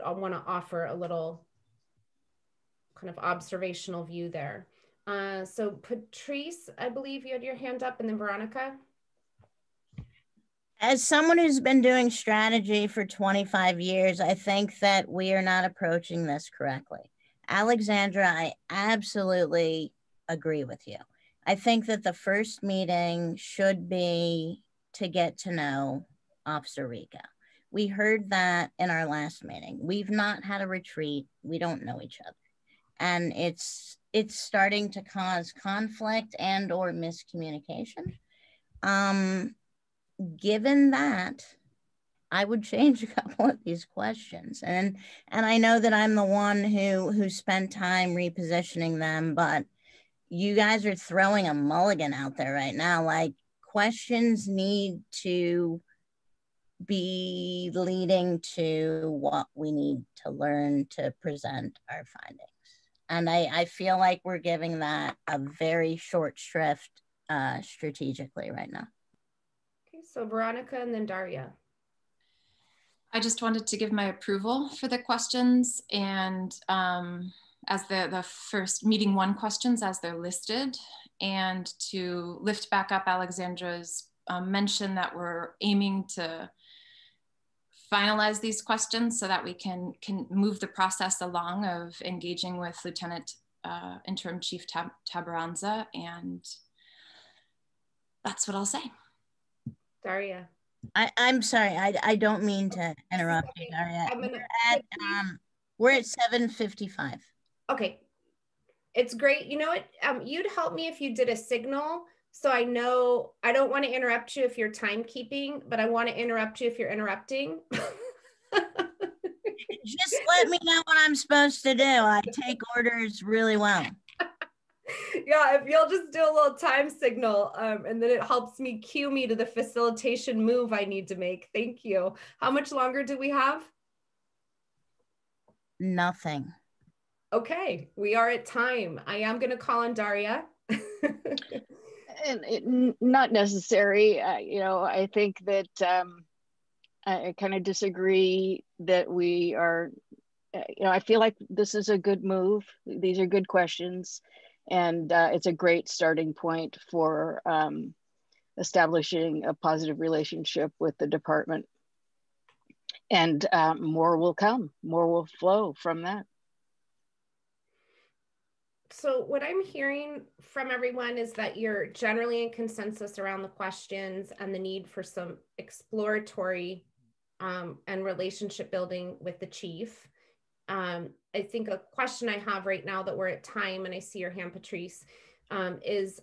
I want to offer a little kind of observational view there. So Patrice, I believe you had your hand up, and then Veronica. As someone who's been doing strategy for 25 years, I think that we are not approaching this correctly. Alexandra, I absolutely agree with you. I think that the first meeting should be to get to know Officer Rico. We heard that in our last meeting. We've not had a retreat. We don't know each other. And it's starting to cause conflict and or miscommunication. Given that, I would change a couple of these questions. And I know that I'm the one who spent time repositioning them, but you guys are throwing a mulligan out there right now. Like, questions need to be leading to what we need to learn to present our findings. And I feel like we're giving that a very short shrift strategically right now. Okay, so Veronica and then Daria. I just wanted to give my approval for the questions and as the first meeting one questions as they're listed, and to lift back up Alexandra's mention that we're aiming to finalize these questions so that we can move the process along of engaging with Lieutenant Interim Chief Tabaranza, and that's what I'll say. Daria. I'm sorry, I don't mean to interrupt you, Daria. We're at 7:55. Okay, it's great. You know what? You'd help me if you did a signal, so I know I don't want to interrupt you if you're timekeeping, but I want to interrupt you if you're interrupting. Just let me know what I'm supposed to do. I take orders really well. Yeah, if you'll just do a little time signal, and then it helps me cue me to the facilitation move I need to make. Thank you. How much longer do we have? Nothing. Okay, we are at time. I am going to call on Daria. Not necessary. I think that I kind of disagree that we are, I feel like this is a good move. These are good questions. And it's a great starting point for establishing a positive relationship with the department. And more will come, more will flow from that. So what I'm hearing from everyone is that you're generally in consensus around the questions and the need for some exploratory and relationship building with the chief. I think a question I have right now that we're at time, and I see your hand, Patrice, is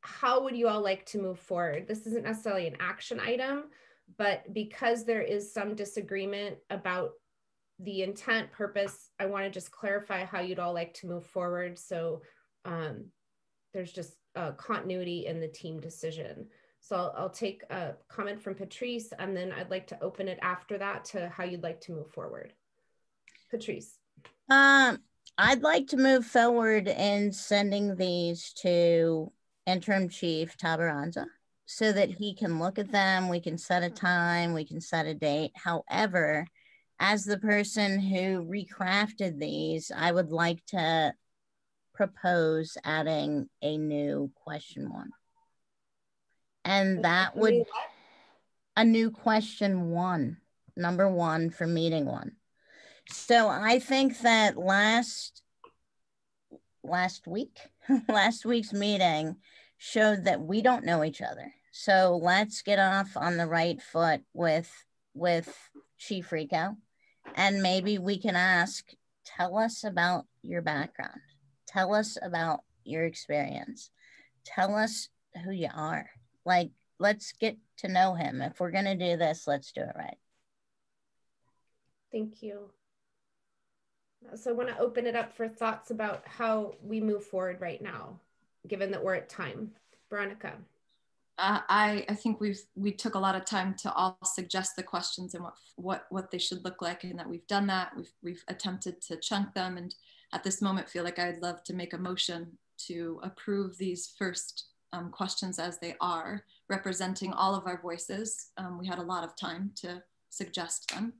how would you all like to move forward? This isn't necessarily an action item, but because there is some disagreement about the intent purpose, I want to just clarify how you'd all like to move forward. So there's just continuity in the team decision. So I'll take a comment from Patrice, and then I'd like to open it after that to how you'd like to move forward. Patrice. I'd like to move forward in sending these to Interim Chief Tabaranza so that he can look at them. We can set a time, we can set a date. However, as the person who recrafted these, I would like to propose adding a new question 1. And that would, a new question 1, number 1 for meeting 1. So I think that last week's meeting showed that we don't know each other. So let's get off on the right foot with Chief Rico, and maybe we can ask, tell us about your background. Tell us about your experience. Tell us who you are. Like, let's get to know him. If we're gonna do this, let's do it right. Thank you. So I want to open it up for thoughts about how we move forward right now, given that we're at time. Veronica. I think we took a lot of time to all suggest the questions and what they should look like, and that we've done that. We've attempted to chunk them, and at this moment feel like I'd love to make a motion to approve these first questions as they are, representing all of our voices. We had a lot of time to suggest them.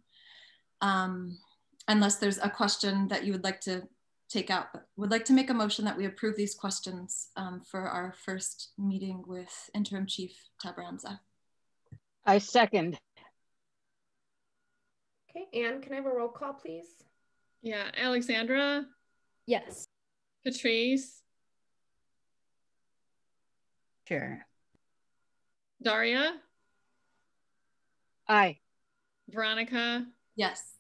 Unless there's a question that you would like to take out, but would like to make a motion that we approve these questions for our first meeting with Interim Chief Tabranza. I second. Okay, Anne, can I have a roll call, please? Yeah, Alexandra? Yes. Patrice? Sure. Daria? Aye. Veronica? Yes.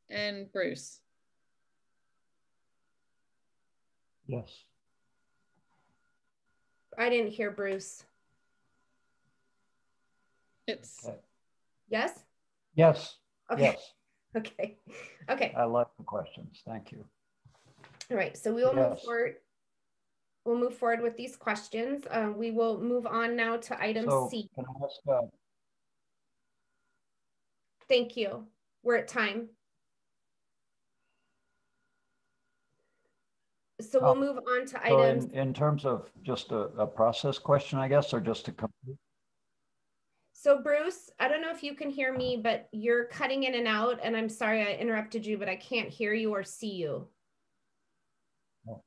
And Bruce? Yes. I didn't hear Bruce. It's Okay. Yes? Yes. Okay. Yes. Okay. Okay. I like the questions. Thank you. All right. So we will move Yes. forward. We'll move forward with these questions. We will move on now to item C. Can I ask, Thank you. We're at time. So we'll move on to items. So in terms of just a process question, I guess, or just to complete. So Bruce, I don't know if you can hear me, but you're cutting in and out, and I'm sorry I interrupted you, but I can't hear you or see you. Oh.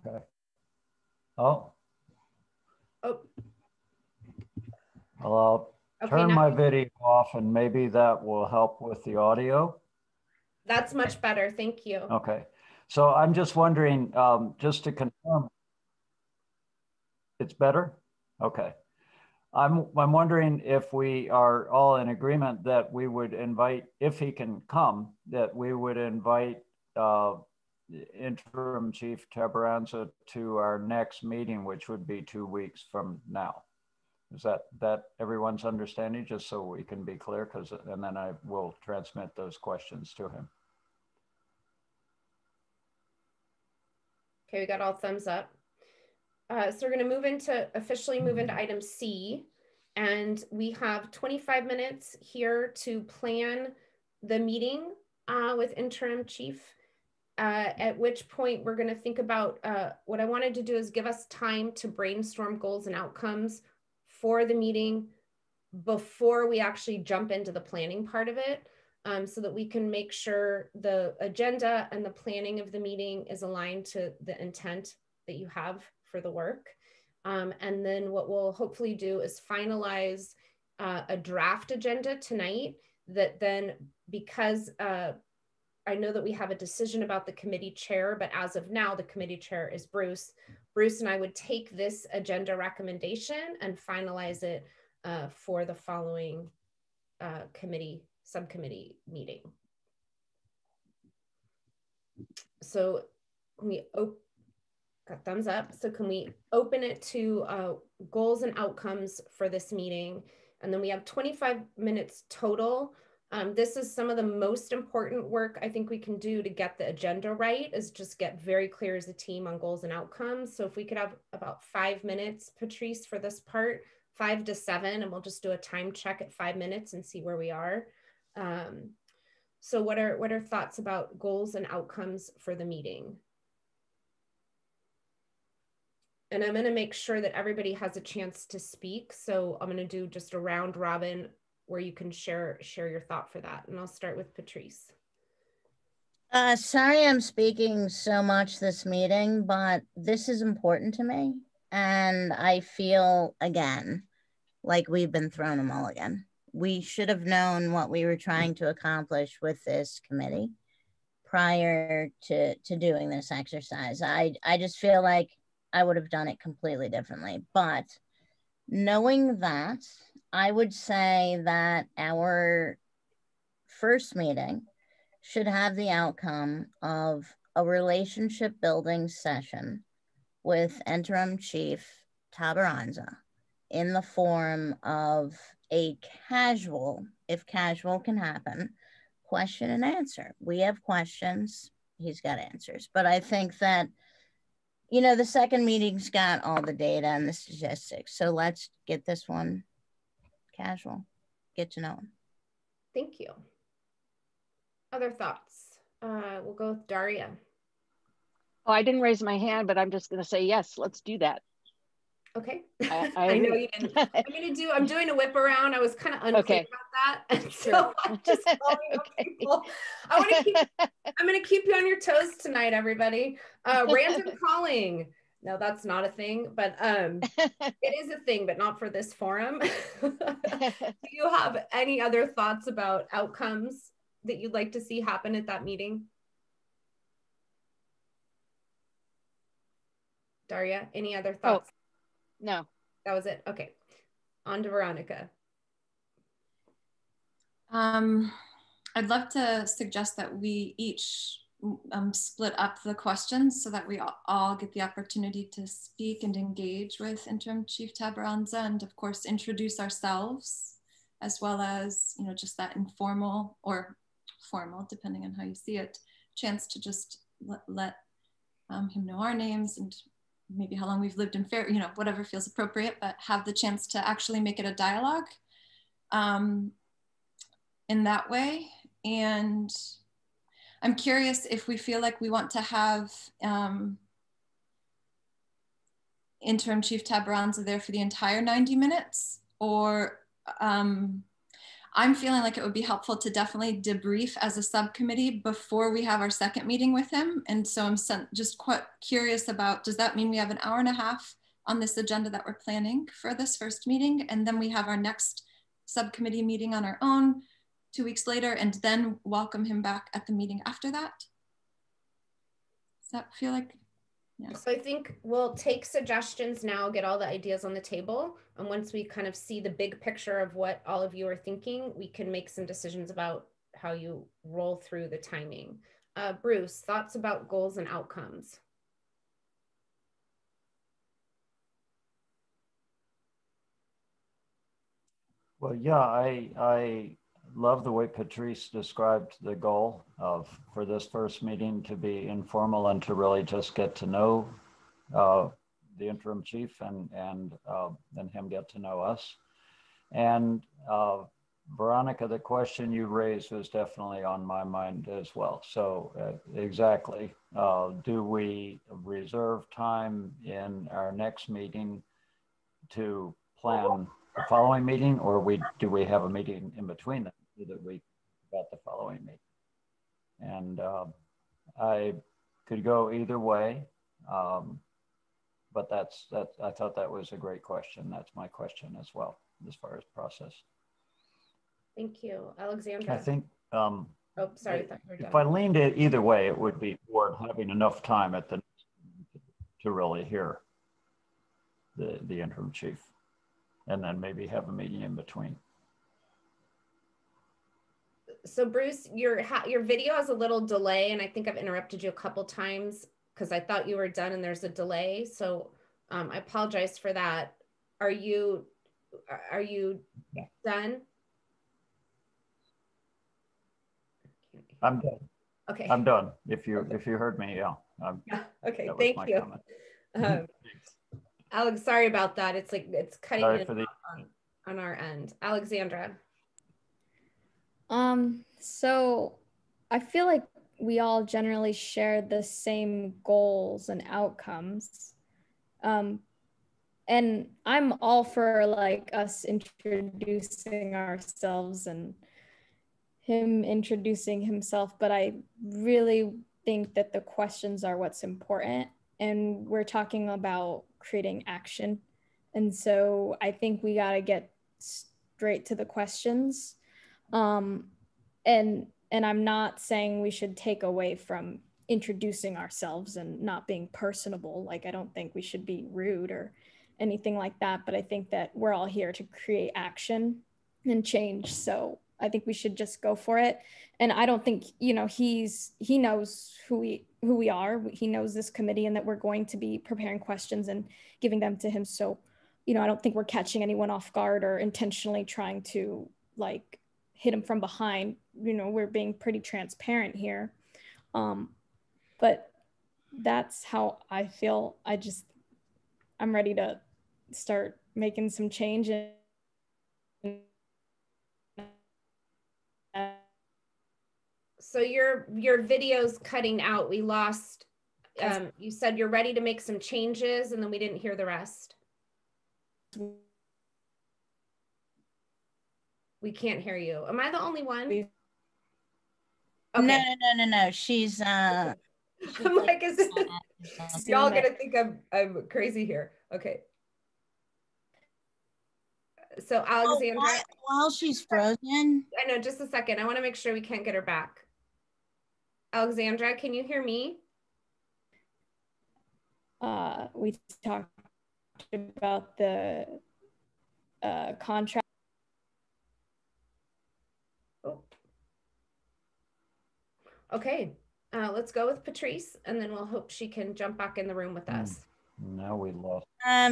Okay. Oh. Oh. Well, I'll turn my video off, and maybe that will help with the audio. That's much better. Thank you. Okay. So I'm just wondering, just to confirm, it's better? Okay. I'm wondering if we are all in agreement that we would invite, if he can come, that we would invite Interim Chief Tabranza to our next meeting, which would be 2 weeks from now. Is that everyone's understanding, just so we can be clear, and then I will transmit those questions to him. Okay, we got all thumbs up. So we're going to officially move into item C, and we have 25 minutes here to plan the meeting with Interim Chief, at which point we're going to think about what I wanted to do is give us time to brainstorm goals and outcomes for the meeting before we actually jump into the planning part of it, so that we can make sure the agenda and the planning of the meeting is aligned to the intent that you have for the work. And then what we'll hopefully do is finalize a draft agenda tonight that then, because I know that we have a decision about the committee chair, but as of now, the committee chair is Bruce. Bruce and I would take this agenda recommendation and finalize it for the following subcommittee meeting. So we got thumbs up. So can we open it to goals and outcomes for this meeting? And then we have 25 minutes total. This is some of the most important work I think we can do to get the agenda right, is just get very clear as a team on goals and outcomes. So if we could have about 5 minutes, Patrice, for this part, 5 to 7, and we'll just do a time check at 5 minutes and see where we are. So what are thoughts about goals and outcomes for the meeting? And I'm going to make sure that everybody has a chance to speak. So I'm going to do just a round robin where you can share your thought for that. And I'll start with Patrice. Sorry I'm speaking so much this meeting, but this is important to me. And I feel, again, like we've been thrown a mulligan. We should have known what we were trying to accomplish with this committee prior to doing this exercise. I just feel like I would have done it completely differently. But knowing that, I would say that our first meeting should have the outcome of a relationship building session with Interim Chief Tabaranza in the form of a casual, if casual can happen, question and answer. We have questions, he's got answers. But I think that, you know, the second meeting's got all the data and the statistics. So let's get this one casual, get to know him. Thank you. Other thoughts? We'll go with Daria. Oh, I didn't raise my hand, but I'm just going to say, yes, let's do that. Okay. I know you didn't. I'm doing a whip around. I was kind of unclear about that. And so I'm just calling up people. I'm going to keep you on your toes tonight, everybody. Random calling. No, that's not a thing, but it is a thing, but not for this forum. Do you have any other thoughts about outcomes that you'd like to see happen at that meeting? Daria, any other thoughts? Oh, no. That was it. Okay. On to Veronica. I'd love to suggest that we each split up the questions so that we all get the opportunity to speak and engage with Interim Chief Tabaranza, and of course introduce ourselves, as well as, you know, just that informal or formal, depending on how you see it, chance to just let him know our names and maybe how long we've lived in you know, whatever feels appropriate, but have the chance to actually make it a dialogue in that way. And I'm curious if we feel like we want to have Interim Chief Tabaranza there for the entire 90 minutes, or I'm feeling like it would be helpful to definitely debrief as a subcommittee before we have our second meeting with him. And so I'm just quite curious about, does that mean we have an hour and a half on this agenda that we're planning for this first meeting? And then we have our next subcommittee meeting on our own 2 weeks later, and then welcome him back at the meeting after that? Does that feel like? Yeah. So I think we'll take suggestions now, get all the ideas on the table. And once we kind of see the big picture of what all of you are thinking, we can make some decisions about how you roll through the timing. Bruce, thoughts about goals and outcomes? Well, yeah, I love the way Patrice described the goal for this first meeting to be informal and to really just get to know the interim chief and then him get to know us. And Veronica, the question you raised was definitely on my mind as well. So exactly, do we reserve time in our next meeting to plan the following meeting, or do we have a meeting in between them so that we got the following meeting? And I could go either way, but I thought that was a great question. That's my question as well, as far as process. Thank you, Alexandra. I think, oh, sorry, if I leaned it either way, it would be toward having enough time at the to really hear the interim chief, and then maybe have a meeting in between. So Bruce, your video has a little delay, and I think I've interrupted you a couple times because I thought you were done and there's a delay. So I apologize for that. Are you done? I'm done. Okay. I'm done. If you heard me, yeah. Yeah. Okay. Thank you. Alex, sorry about that. It's cutting in on our end. Alexandra. So I feel like we all generally share the same goals and outcomes. And I'm all for like us introducing ourselves and him introducing himself, but I really think that the questions are what's important. And we're talking about creating action. And so I think we got to get straight to the questions. And I'm not saying we should take away from introducing ourselves and not being personable. Like, I don't think we should be rude or anything like that, but I think that we're all here to create action and change. So I think we should just go for it. And I don't think, you know, he knows who we are. He knows this committee and that we're going to be preparing questions and giving them to him. So, you know, I don't think we're catching anyone off guard or intentionally trying to like hit him from behind. You know, we're being pretty transparent here. But that's how I feel. I'm ready to start making some change. So your video's cutting out. We lost, you said you're ready to make some changes and then we didn't hear the rest. We can't hear you. Am I the only one? Okay. No. She's I'm like, is it, y'all gonna think I'm crazy here. Okay. So Alexandra. Oh, while she's frozen. I know, just a second. I want to make sure we can't get her back. Alexandra, can you hear me? We talked about the contract. Oh. Okay, let's go with Patrice, and then we'll hope she can jump back in the room with us. Now we lost. Yeah,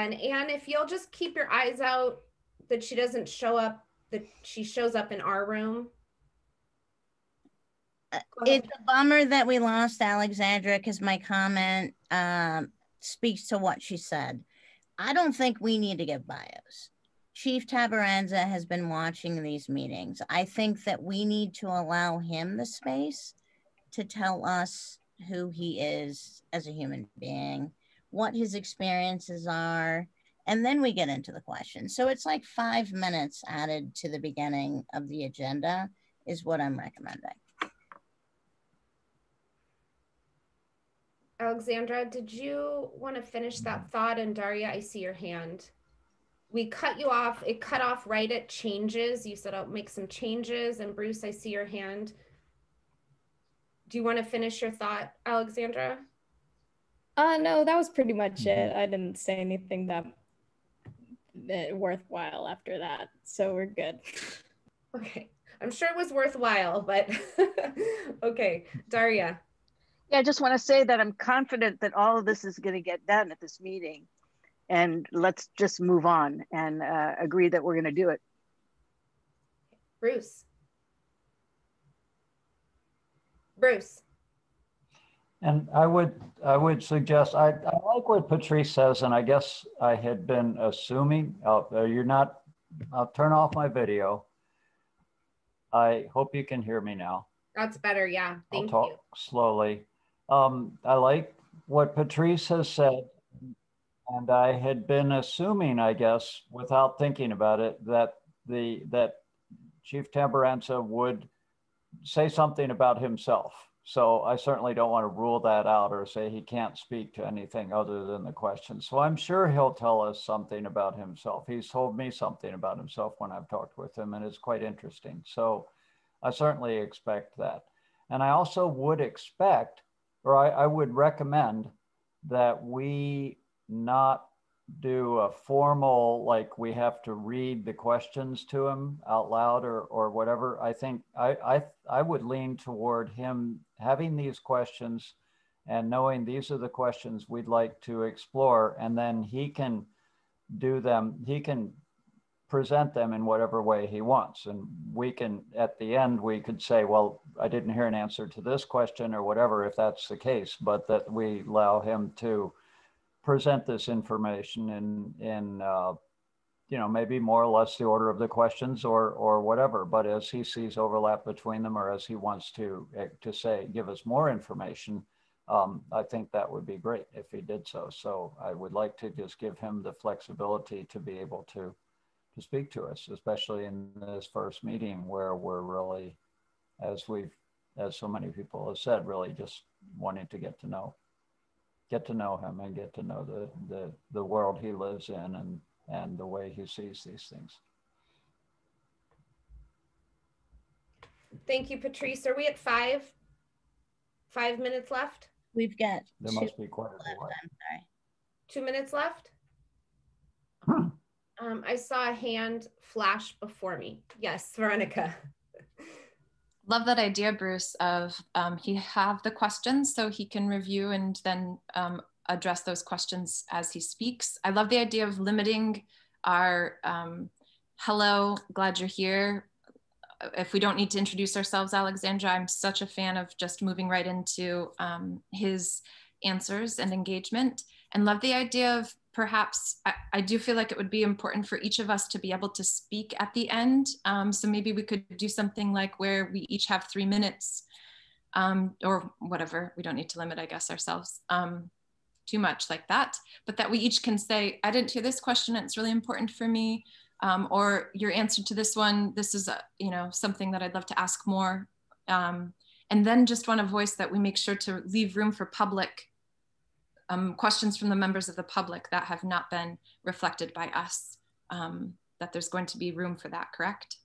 and Anne, if you'll just keep your eyes out that she doesn't show up, that she shows up in our room. It's a bummer that we lost Alexandra because my comment speaks to what she said. I don't think we need to give bios. Chief Tabaranza has been watching these meetings. I think that we need to allow him the space to tell us who he is as a human being, what his experiences are, and then we get into the questions. So it's like 5 minutes added to the beginning of the agenda is what I'm recommending. Alexandra, did you want to finish that thought? And Daria, I see your hand. We cut you off. It cut off right at changes. You said I'll make some changes. And Bruce, I see your hand. Do you want to finish your thought, Alexandra? No, that was pretty much it. I didn't say anything that worthwhile after that. So we're good. Okay. I'm sure it was worthwhile, but okay. Daria. Yeah, I just want to say that I'm confident that all of this is going to get done at this meeting. And let's just move on and agree that we're going to do it. Bruce. And I would suggest, I like what Patrice says, and I guess I had been assuming, I'll turn off my video. I hope you can hear me now. That's better, yeah, thank you. I'll talk slowly. I like what Patrice has said, and I had been assuming, I guess, without thinking about it, that Chief Tabaranza would say something about himself. So I certainly don't want to rule that out or say he can't speak to anything other than the question. So I'm sure he'll tell us something about himself. He's told me something about himself when I've talked with him, and it's quite interesting. So I certainly expect that. And I also would expect, or I would recommend that we not do a formal, like we have to read the questions to him out loud or whatever. I think I would lean toward him having these questions and knowing these are the questions we'd like to explore, and then he can do them, he can present them in whatever way he wants. And we can, at the end, we could say, well, I didn't hear an answer to this question or whatever, if that's the case, but that we allow him to present this information in you know, maybe more or less the order of the questions or whatever, but as he sees overlap between them or as he wants to say, give us more information, I think that would be great if he did so. So I would like to just give him the flexibility to be able to speak to us, especially in this first meeting where we're really, as so many people have said, really just wanting to get to know him and get to know the world he lives in and the way he sees these things. Thank you, Patrice. Are we at 5 minutes left? We've got there must be quite a while. I'm sorry. 2 minutes left. I saw a hand flash before me. Yes, Veronica. Love that idea, Bruce, of he have the questions so he can review and then address those questions as he speaks. I love the idea of limiting our hello, glad you're here. If we don't need to introduce ourselves, Alexandra, I'm such a fan of just moving right into his answers and engagement, and love the idea of perhaps, I do feel like it would be important for each of us to be able to speak at the end. So maybe we could do something like where we each have 3 minutes or whatever. We don't need to limit, I guess, ourselves too much like that, but that we each can say, I didn't hear this question, it's really important for me. Or your answer to this one, this is something that I'd love to ask more. And then just want to voice that we make sure to leave room for public questions from the members of the public that have not been reflected by us, that there's going to be room for that, correct?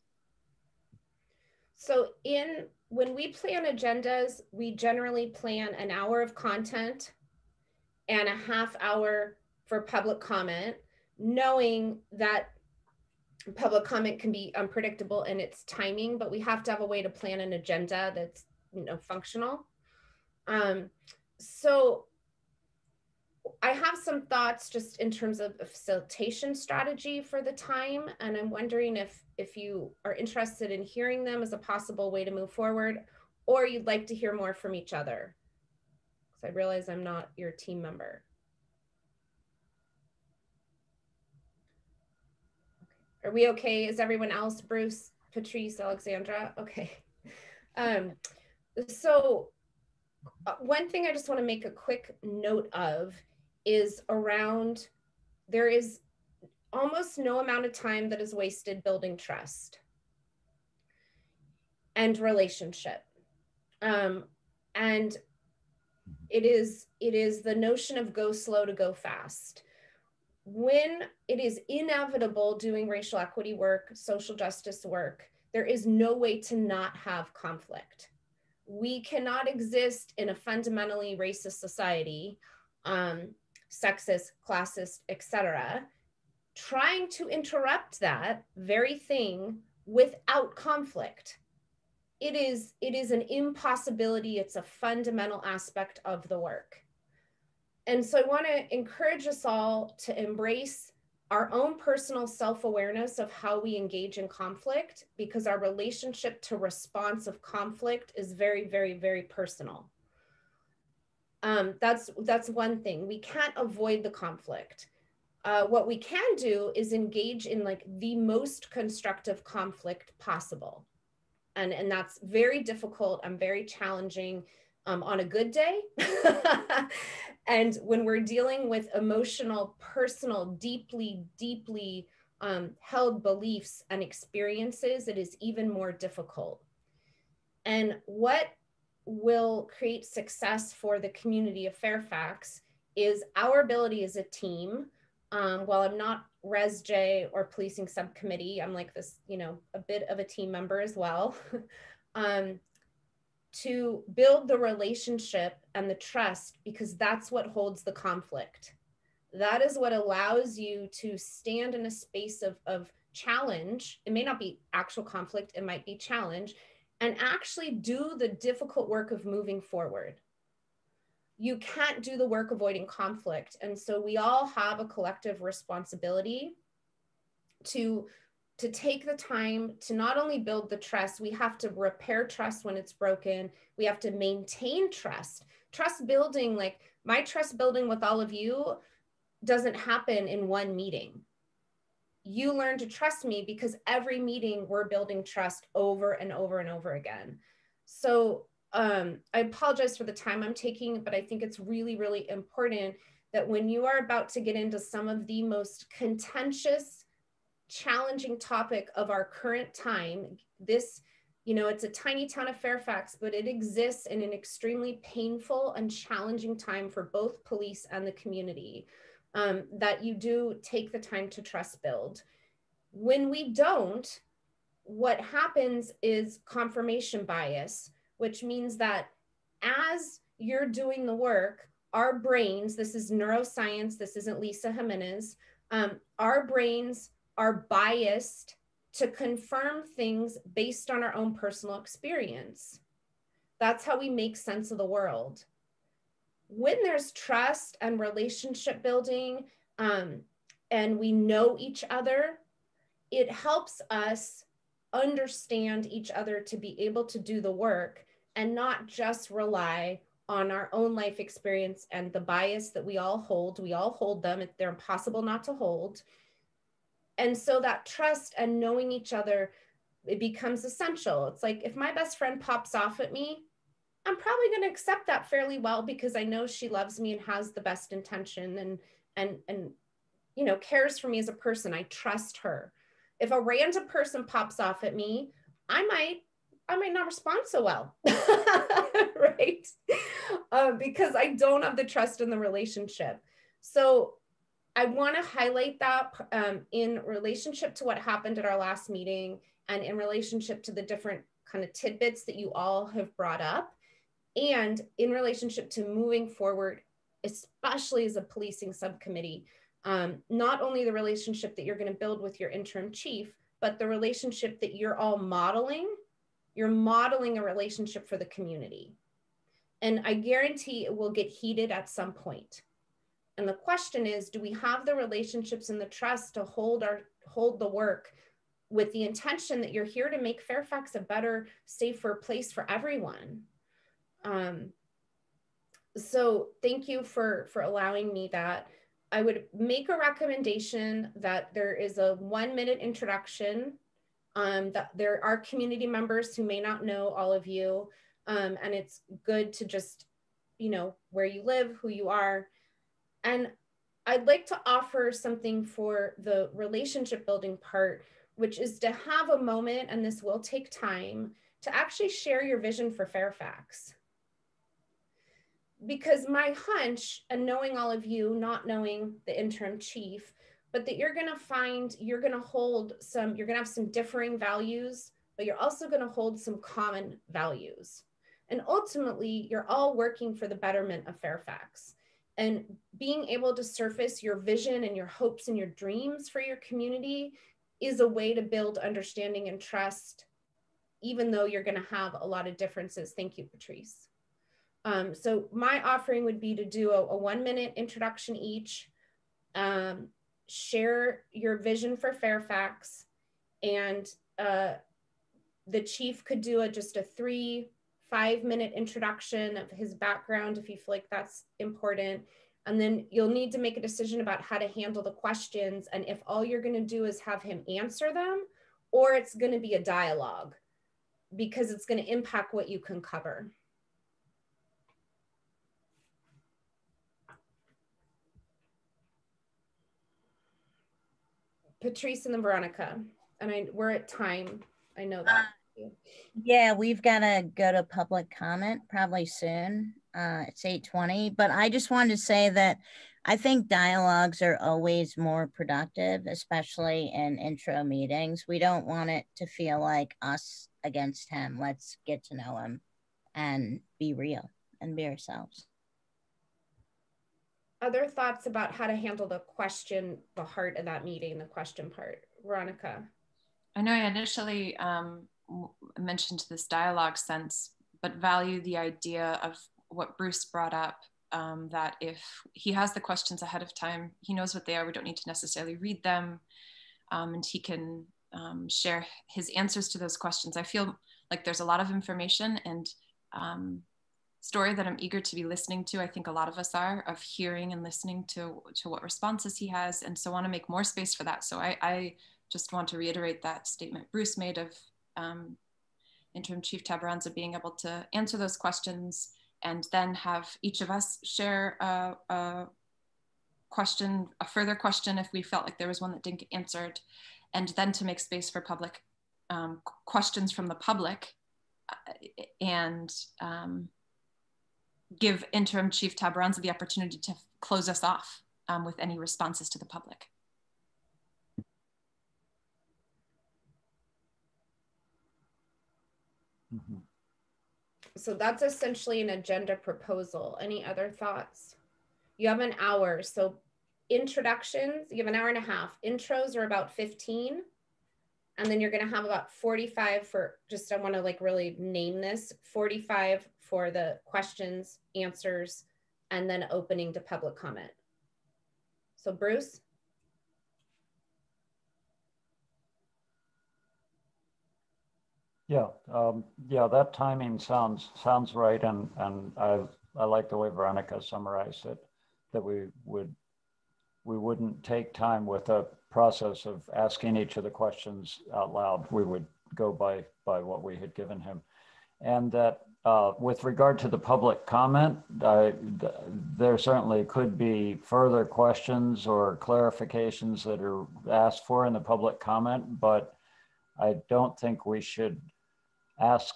So when we plan agendas, we generally plan an hour of content and a half hour for public comment, knowing that public comment can be unpredictable in its timing, but we have to have a way to plan an agenda that's functional. So I have some thoughts just in terms of a facilitation strategy for the time, and I'm wondering if you are interested in hearing them as a possible way to move forward, or you'd like to hear more from each other. Because I realize I'm not your team member. Are we okay? Is everyone else, Bruce, Patrice, Alexandra? Okay. So one thing I just want to make a quick note of is around, there is almost no amount of time that is wasted building trust and relationship. And it is the notion of go slow to go fast. When it is inevitable doing racial equity work, social justice work, there is no way to not have conflict. We cannot exist in a fundamentally racist society, sexist, classist, etc., trying to interrupt that very thing without conflict. It is an impossibility. It's a fundamental aspect of the work. And so I want to encourage us all to embrace our own personal self-awareness of how we engage in conflict, because our relationship to response of conflict is very, very, very personal. That's one thing. We can't avoid the conflict. What we can do is engage in like the most constructive conflict possible. And that's very difficult and very challenging on a good day. And when we're dealing with emotional, personal, deeply, deeply held beliefs and experiences, it is even more difficult. And what will create success for the community of Fairfax is our ability as a team. While I'm not RESJ or policing subcommittee, I'm like this, a bit of a team member as well. To build the relationship and the trust, because that's what holds the conflict. That is what allows you to stand in a space of challenge. It may not be actual conflict, it might be challenge, and actually do the difficult work of moving forward. You can't do the work avoiding conflict. And so we all have a collective responsibility to take the time to not only build the trust, we have to repair trust when it's broken. We have to maintain trust. Trust building, like my trust building with all of you doesn't happen in one meeting. You learn to trust me because every meeting we're building trust over and over and over again. So I apologize for the time I'm taking, but I think it's really, really important that when you are about to get into some of the most contentious, challenging topic of our current time, this, you know, it's a tiny town of Fairfax, but it exists in an extremely painful and challenging time for both police and the community, that you do take the time to trust build. When we don't, what happens is confirmation bias, which means that as you're doing the work, our brains, this is neuroscience, this isn't Lisa Jimenez, our brains are biased to confirm things based on our own personal experience. That's how we make sense of the world. When there's trust and relationship building, and we know each other, it helps us understand each other to be able to do the work and not just rely on our own life experience and the bias that we all hold. We all hold them. They're impossible not to hold. And so that trust and knowing each other, it becomes essential. It's like if my best friend pops off at me, I'm probably going to accept that fairly well because I know she loves me and has the best intention and you know, cares for me as a person. I trust her. If a random person pops off at me, I might not respond so well, right? Because I don't have the trust in the relationship. So I want to highlight that in relationship to what happened at our last meeting and in relationship to the different kind of tidbits that you all have brought up, and in relationship to moving forward, especially as a policing subcommittee. Not only the relationship that you're going to build with your interim chief, but the relationship that you're all modeling. You're modeling a relationship for the community. And I guarantee it will get heated at some point. And the question is, do we have the relationships and the trust to hold the work with the intention that you're here to make Fairfax a better, safer place for everyone? So thank you for allowing me that. I would make a recommendation that there is a 1-minute introduction, that there are community members who may not know all of you. And it's good to just, you know, where you live, who you are. And I'd like to offer something for the relationship building part, which is to have a moment, and this will take time, to actually share your vision for Fairfax. Because my hunch, and knowing all of you, not knowing the interim chief, but that you're going to find, you're going to have some differing values, but you're also going to hold some common values. And ultimately, you're all working for the betterment of Fairfax. And being able to surface your vision and your hopes and your dreams for your community is a way to build understanding and trust, even though you're going to have a lot of differences. Thank you, Patrice. So my offering would be to do a 1-minute introduction each, share your vision for Fairfax, and the chief could do just a 3-5-minute introduction of his background if you feel like that's important. And then you'll need to make a decision about how to handle the questions, and if all you're going to do is have him answer them, or it's going to be a dialogue, because it's going to impact what you can cover. Patrice and then Veronica, and we're at time. I know that. Yeah, we've got to go to public comment probably soon. It's 8:20, but I just wanted to say that I think dialogues are always more productive, especially in intro meetings. We don't want it to feel like us against him. Let's get to know him and be real and be ourselves. Other thoughts about how to handle the question, the heart of that meeting, the question part? Veronica. I know I initially mentioned this dialogue sense, but value the idea of what Bruce brought up, that if he has the questions ahead of time, he knows what they are. We don't need to necessarily read them, and he can share his answers to those questions. I feel like there's a lot of information and story that I'm eager to be listening to. I think a lot of us are, of hearing and listening to what responses he has, and so want to make more space for that. So I just want to reiterate that statement Bruce made of Interim Chief Tabaranza being able to answer those questions, and then have each of us share a further question if we felt like there was one that didn't get answered, and then to make space for public questions from the public, and give Interim Chief Tabaranza the opportunity to close us off with any responses to the public. Mm-hmm. So that's essentially an agenda proposal. Any other thoughts? You have an hour. So introductions, you have an hour and a half. Intros are about 15. And then you're going to have about 45 for just, I want to like really name this, 45 for the questions, answers, and then opening to public comment. So Bruce? Yeah, yeah, that timing sounds right, and I like the way Veronica summarized it, that we wouldn't take time with a process of asking each of the questions out loud. We would go by what we had given him, and that with regard to the public comment, there certainly could be further questions or clarifications that are asked for in the public comment, but I don't think we should ask,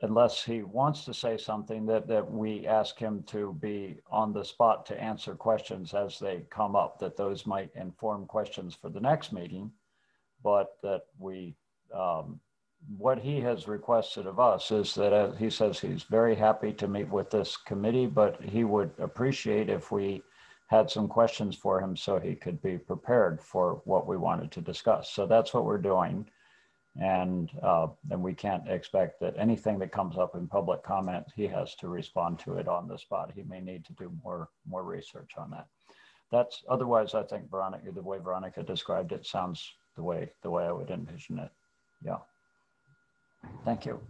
unless he wants to say something, that we ask him to be on the spot to answer questions as they come up, that those might inform questions for the next meeting, but that we, what he has requested of us is that he says he's very happy to meet with this committee, but he would appreciate if we had some questions for him so he could be prepared for what we wanted to discuss. So that's what we're doing. And we can't expect that anything that comes up in public comment, he has to respond to it on the spot. He may need to do more research on that. That's, otherwise, I think Veronica, the way Veronica described it sounds the way I would envision it. Yeah. Thank you.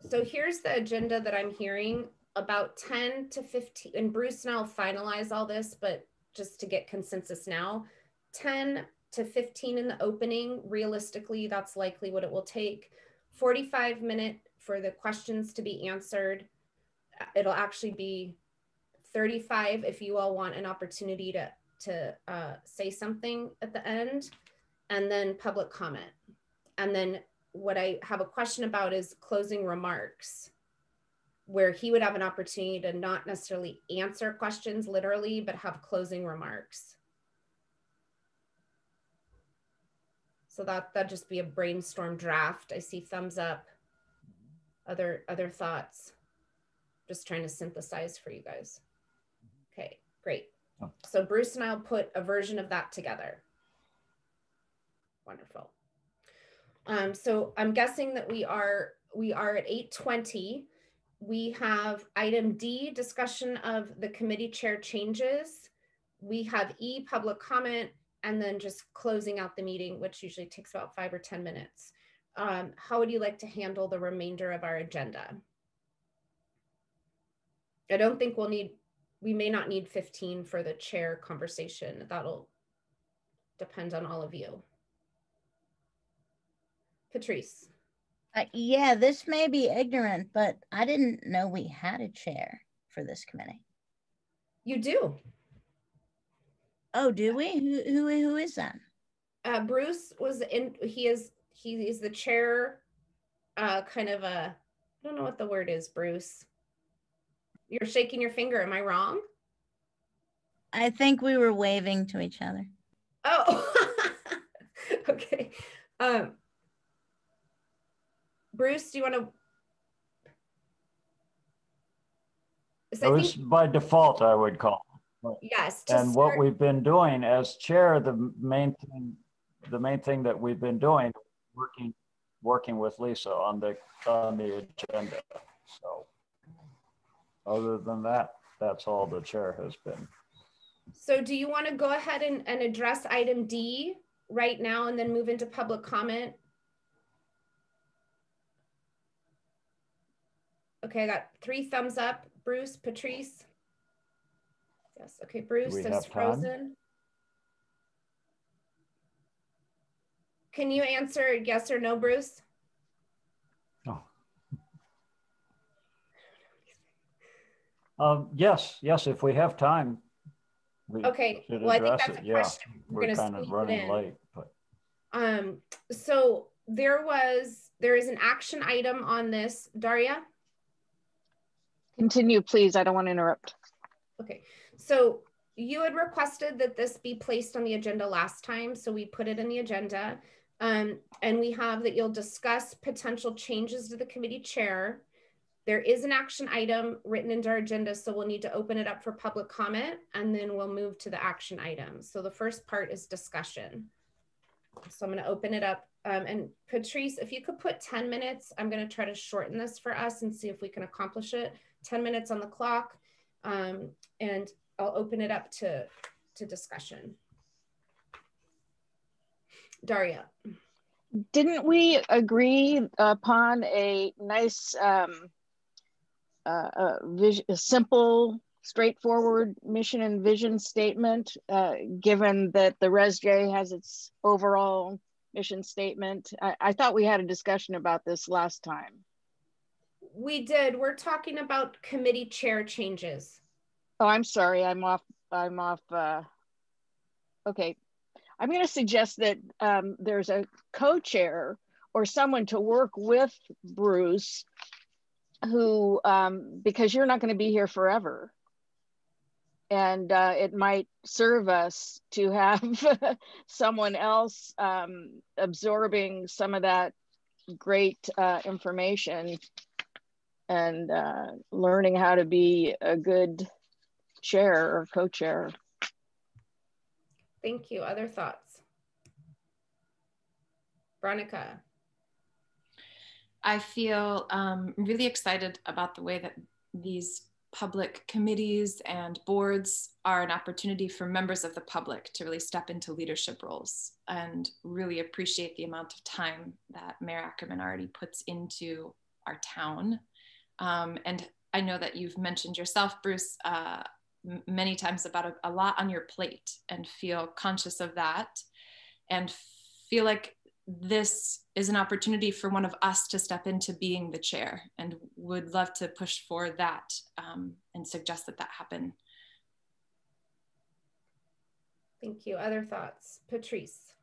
So here's the agenda that I'm hearing, about 10 to 15, and Bruce and I'll finalize all this, but just to get consensus now, 10 to 15 in the opening. Realistically, that's likely what it will take. 45 minutes for the questions to be answered. It'll actually be 35 if you all want an opportunity to say something at the end, and then public comment. And then what I have a question about is closing remarks, where he would have an opportunity to not necessarily answer questions literally, but have closing remarks. So that'd just be a brainstorm draft. I see thumbs up. Other thoughts? Just trying to synthesize for you guys. Okay, great. So Bruce and I'll put a version of that together. Wonderful. So I'm guessing that we are at 8:20. We have item D, discussion of the committee chair changes. We have E, public comment, and then just closing out the meeting, which usually takes about 5 or 10 minutes. How would you like to handle the remainder of our agenda? I don't think we may not need 15 for the chair conversation. That'll depend on all of you. Patrice. Yeah, this may be ignorant, but I didn't know we had a chair for this committee. You do. Oh, do we? Who is that? Bruce was in. He is the chair. Kind of a. I don't know what the word is, Bruce. You're shaking your finger. Am I wrong? I think we were waving to each other. Oh, okay. Bruce, do you want to? It was by default, I would call. Yes. And what we've been doing as chair, the main thing that we've been doing, working with Lisa on the agenda. So other than that, that's all the chair has been. So do you want to go ahead and address item D right now and then move into public comment? Okay, I got 3 thumbs up. Bruce, Patrice. Yes, okay, Bruce says frozen. Can you answer yes or no, Bruce? Oh, Yes, if we have time. Okay, well, I think that's a question we're kind of running late, but. So there is an action item on this, Daria. Continue, please. I don't want to interrupt. Okay, so you had requested that this be placed on the agenda last time, so we put it in the agenda. And we have that you'll discuss potential changes to the committee chair. There is an action item written into our agenda, so we'll need to open it up for public comment, and then we'll move to the action item. So the first part is discussion. So I'm going to open it up. And Patrice, if you could put 10 minutes, I'm going to try to shorten this for us and see if we can accomplish it. 10 minutes on the clock, and I'll open it up to discussion. Daria. Didn't we agree upon a nice, a simple, straightforward mission and vision statement, given that the RESJ has its overall mission statement? I thought we had a discussion about this last time. We did. We're talking about committee chair changes. Oh, I'm sorry. I'm off. Okay. I'm going to suggest that there's a co-chair or someone to work with Bruce who, because you're not going to be here forever. And it might serve us to have someone else absorbing some of that great information and learning how to be a good chair or co-chair. Thank you. Other thoughts? Veronica. I feel really excited about the way that these public committees and boards are an opportunity for members of the public to really step into leadership roles, and really appreciate the amount of time that Mayor Ackerman already puts into our town. And I know that you've mentioned yourself, Bruce, many times about a lot on your plate, and feel conscious of that, and feel like this is an opportunity for one of us to step into being the chair, and would love to push for that and suggest that happen. Thank you. Other thoughts? Patrice.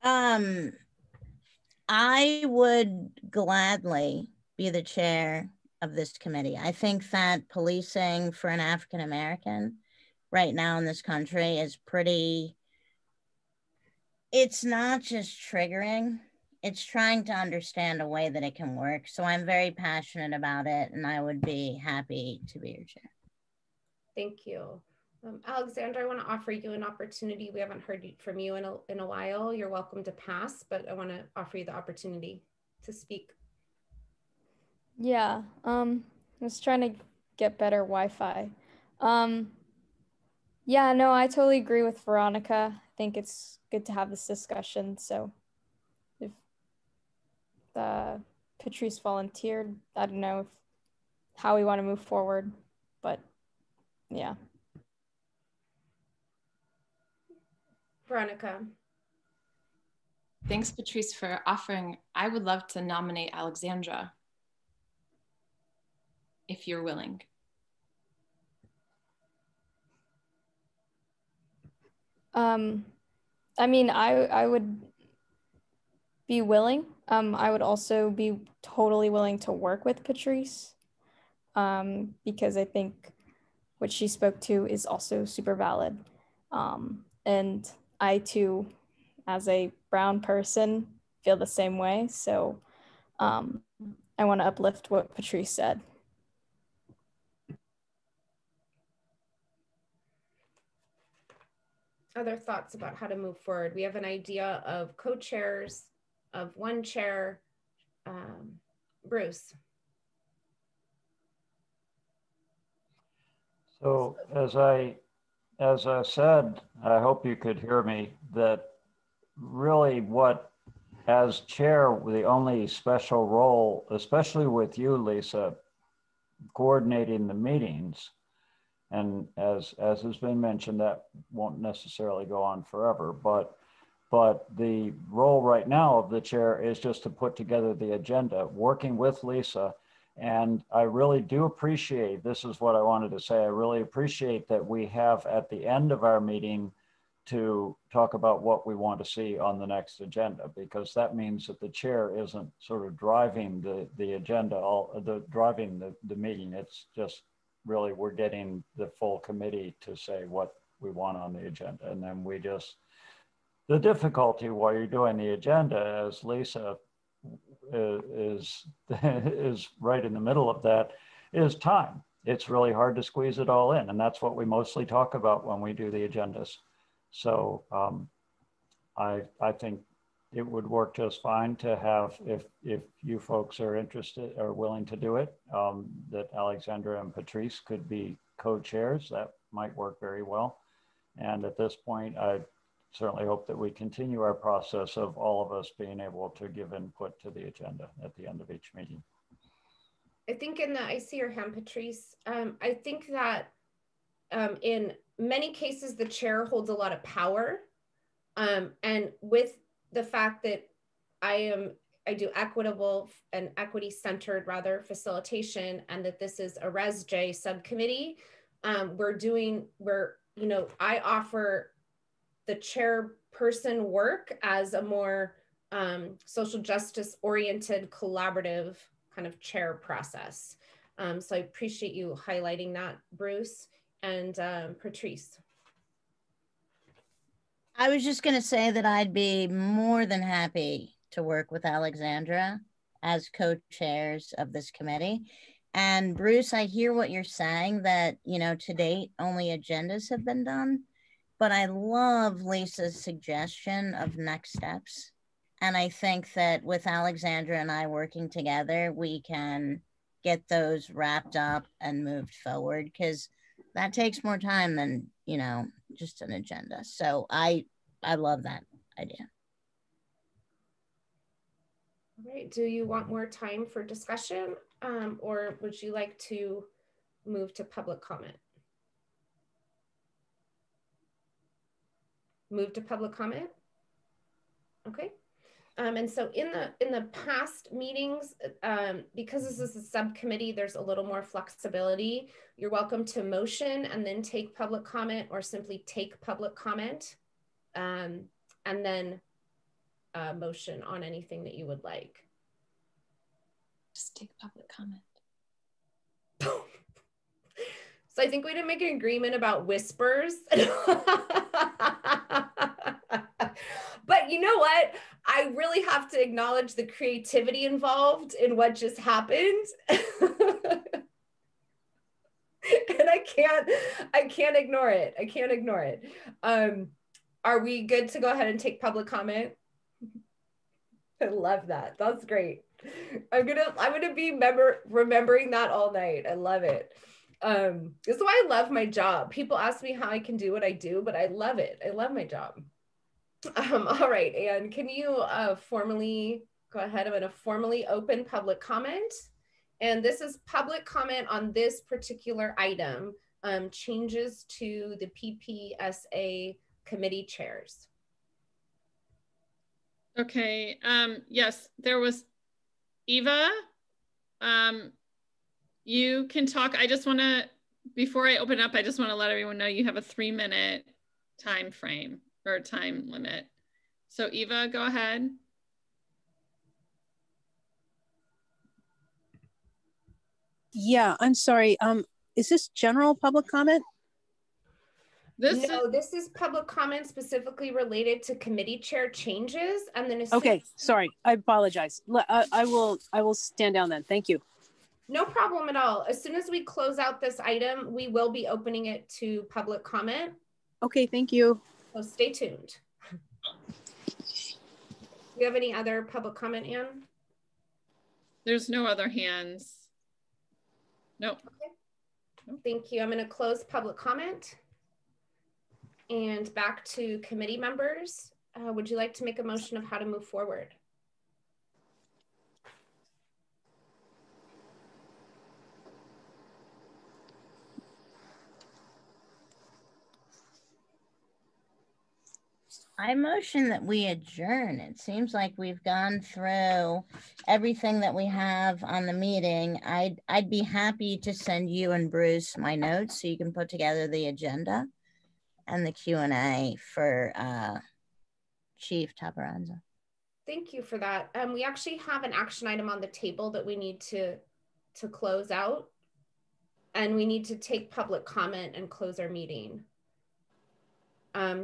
I would gladly be the chair of this committee. I think that policing for an African American right now in this country is pretty, it's not just triggering, it's trying to understand a way that it can work. So I'm very passionate about it, and I would be happy to be your chair. Thank you. Alexandra, I want to offer you an opportunity. We haven't heard from you in a while. You're welcome to pass, but I want to offer you the opportunity to speak. Yeah, I was trying to get better Wi-Fi. Yeah, no, I totally agree with Veronica. I think it's good to have this discussion. So if Patrice volunteered, I don't know how we want to move forward, but yeah. Veronica. Thanks, Patrice, for offering. I would love to nominate Alexandra, if you're willing. I mean, I would be willing. I would also be totally willing to work with Patrice, because I think what she spoke to is also super valid. And I too, as a brown person, feel the same way. So I want to uplift what Patrice said. Other thoughts about how to move forward? We have an idea of co-chairs, of one chair. Bruce. So as I said, I hope you could hear me, that really what, as chair, the only special role, especially with you, Lisa, coordinating the meetings, and as has been mentioned, that won't necessarily go on forever, but the role right now of the chair is just to put together the agenda, working with Lisa And I really do appreciate, this is what I wanted to say, I really appreciate that we have at the end of our meeting to talk about what we want to see on the next agenda, because that means that the chair isn't sort of driving the agenda, driving the meeting. It's just really, we're getting the full committee to say what we want on the agenda. And then we just, the difficulty while you're doing the agenda, as Lisa is right in the middle of that, is time. It's really hard to squeeze it all in. And that's what we mostly talk about when we do the agendas. So I think it would work just fine to have, if you folks are interested or willing to do it, that Alexandra and Patrice could be co-chairs. That might work very well. And at this point, I certainly hope that we continue our process of all of us being able to give input to the agenda at the end of each meeting. I think I see your hand, Patrice. I think that in many cases, the chair holds a lot of power. And with the fact that I do equitable and equity-centered rather facilitation, and that this is a RESJ subcommittee, I offer the chairperson work as a more social justice oriented collaborative kind of chair process. So I appreciate you highlighting that, Bruce. And Patrice. I was just going to say that I'd be more than happy to work with Alexandra as co-chairs of this committee. And Bruce, I hear what you're saying, that, to date, only agendas have been done, but I love Lisa's suggestion of next steps. And I think that with Alexandra and I working together, we can get those wrapped up and moved forward, because that takes more time than, just an agenda. So I love that idea. All right, do you want more time for discussion, or would you like to move to public comment? Move to public comment? Okay. And so in the past meetings, because this is a subcommittee, there's a little more flexibility. You're welcome to motion and then take public comment, or simply take public comment, and then motion on anything that you would like. Just take public comment. So I think we didn't make an agreement about whispers. But you know what? I really have to acknowledge the creativity involved in what just happened. And I can't ignore it. I can't ignore it. Are we good to go ahead and take public comment? I love that. That's great. I'm gonna be remembering that all night. I love it. This is why I love my job. People ask me how I can do what I do, but I love it. I love my job. All right, and can you formally go ahead? I'm going to formally open public comment. And this is public comment on this particular item, changes to the PPPSA committee chairs. Okay, yes, there was Eva. You can talk. I just want to, before I open up, I just want to let everyone know you have a 3-minute time frame or time limit. So Eva, go ahead. Yeah, I'm sorry. Is this general public comment? This is public comment specifically related to committee chair changes. And then okay, sorry, I apologize. I will stand down then. Thank you. No problem at all. As soon as we close out this item, we will be opening it to public comment. Okay, thank you. So stay tuned. Do you have any other public comment, Anne? There's no other hands. Nope. Okay. Thank you. I'm going to close public comment. And back to committee members. Would you like to make a motion of how to move forward? I motion that we adjourn. It seems like we've gone through everything that we have on the meeting. I'd be happy to send you and Bruce my notes so you can put together the agenda and the Q&A for Chief Tabaranza. Thank you for that. We actually have an action item on the table that we need to close out, and we need to take public comment and close our meeting.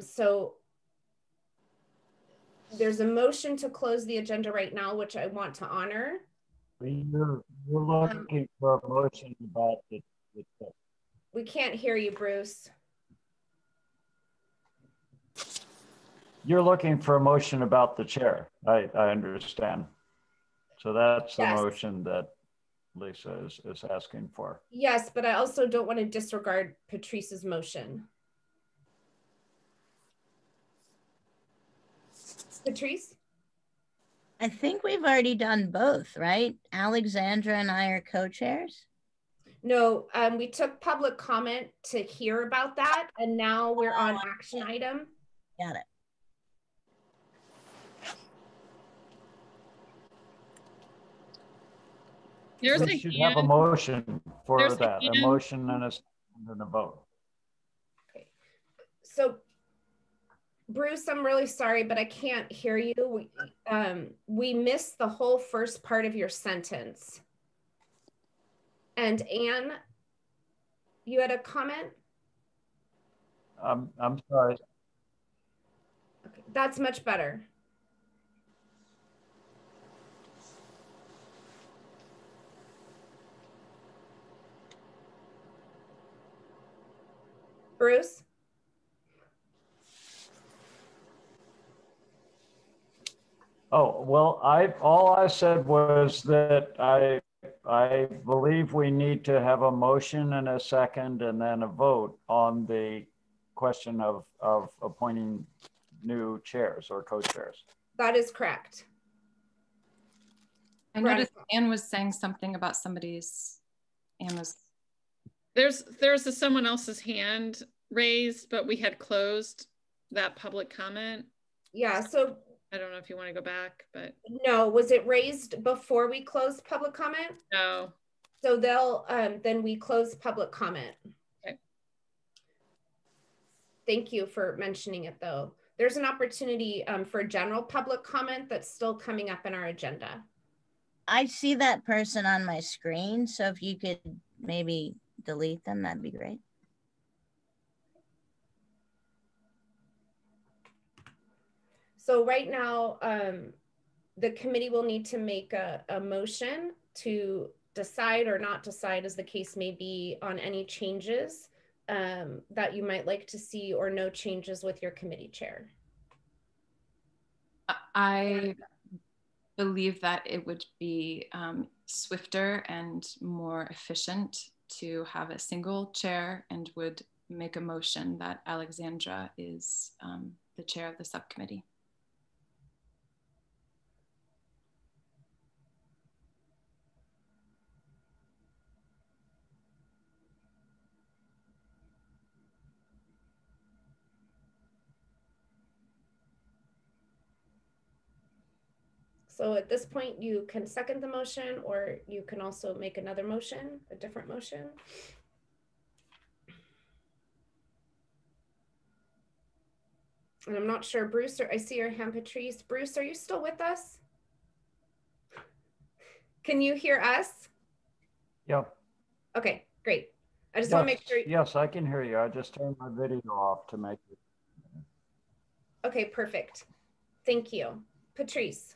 So there's a motion to close the agenda right now, which I want to honor. You're looking for a motion about the we can't hear you, Bruce. You're looking for a motion about the chair. I understand. So that's the motion that Lisa is asking for. Yes, but I also don't want to disregard Patrice's motion. Patrice? I think we've already done both, right? Alexandra and I are co-chairs. No, we took public comment to hear about that, and now we're on action item. Got it. We should have a motion for that, a motion and a vote. Okay. So, Bruce, I'm really sorry, but I can't hear you. We missed the whole first part of your sentence. And Anne, you had a comment? I'm sorry. Okay, that's much better. Bruce? Oh, well, all I said was that I believe we need to have a motion and a second and then a vote on the question of appointing new chairs or co-chairs. That is correct. I noticed Anne was saying something about somebody's, Anne was. There's someone else's hand raised, but we had closed that public comment. Yeah, so. I don't know if you want to go back, but. No, was it raised before we closed public comment? No. So then we close public comment. Okay. Thank you for mentioning it though. There's an opportunity for general public comment that's still coming up in our agenda. I see that person on my screen, so if you could maybe delete them, that'd be great. So right now, the committee will need to make a motion to decide or not decide, as the case may be, on any changes that you might like to see or no changes with your committee chair. I believe that it would be swifter and more efficient to have a single chair, and would make a motion that Alexandra is the chair of the subcommittee. So at this point, you can second the motion, or you can also make another motion, a different motion. And I'm not sure, Bruce, or I see your hand, Patrice. Bruce, are you still with us? Can you hear us? Yeah. Okay, great. I just want to make sure. Yes, I can hear you. I just turned my video off to make it. Okay, perfect. Thank you. Patrice.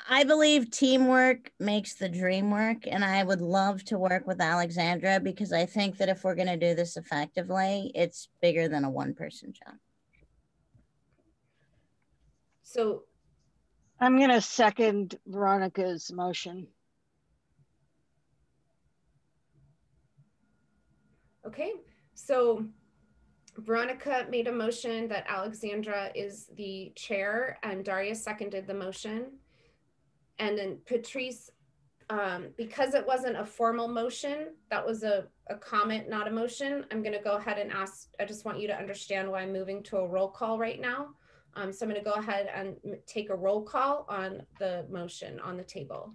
I believe teamwork makes the dream work, and I would love to work with Alexandra, because I think that if we're going to do this effectively, it's bigger than a one-person job. So I'm going to second Veronica's motion. Okay, so Veronica made a motion that Alexandra is the chair, and Daria seconded the motion. And then Patrice, because it wasn't a formal motion, that was a comment, not a motion. I'm going to go ahead and ask, I just want you to understand why I'm moving to a roll call right now. So I'm going to go ahead and take a roll call on the motion on the table.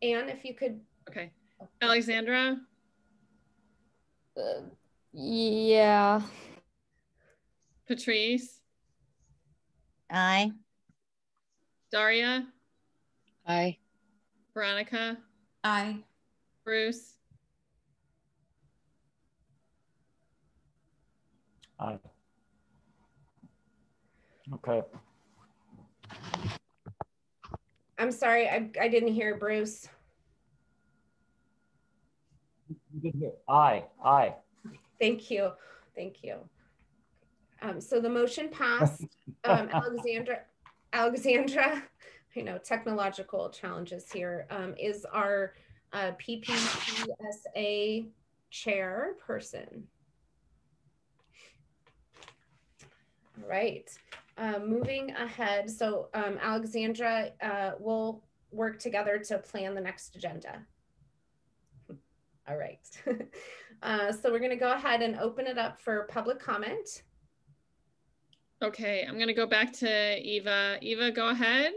Anne, if you could. Okay. Alexandra? Yeah. Patrice? Aye. Daria? Aye. Veronica? Aye. Bruce? Aye. Okay. I'm sorry, I didn't hear Bruce. Aye. Aye. Thank you. Thank you. So the motion passed. Alexandra, I know technological challenges here, is our PPPSA chairperson. All right, moving ahead. So Alexandra, we'll work together to plan the next agenda. All right. So we're going to go ahead and open it up for public comment. Okay, I'm going to go back to Eva. Eva, go ahead.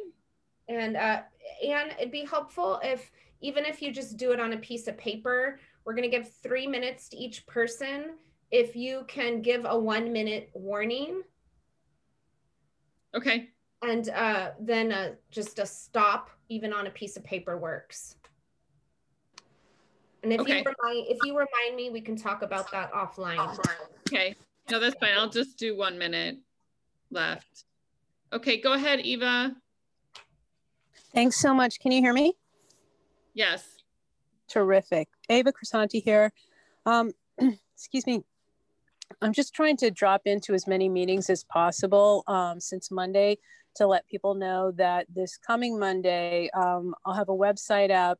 And Anne, it'd be helpful if, even if you just do it on a piece of paper, we're going to give 3 minutes to each person. If you can give a 1-minute warning. Okay. And then just a stop, even on a piece of paper works. And if you remind me, we can talk about that offline. Okay. No, that's fine. I'll just do 1 minute left. Okay, go ahead, Eva. Thanks so much. Can you hear me? Yes. Terrific. Ava Crisanti here. Excuse me. I'm just trying to drop into as many meetings as possible since Monday to let people know that this coming Monday, I'll have a website up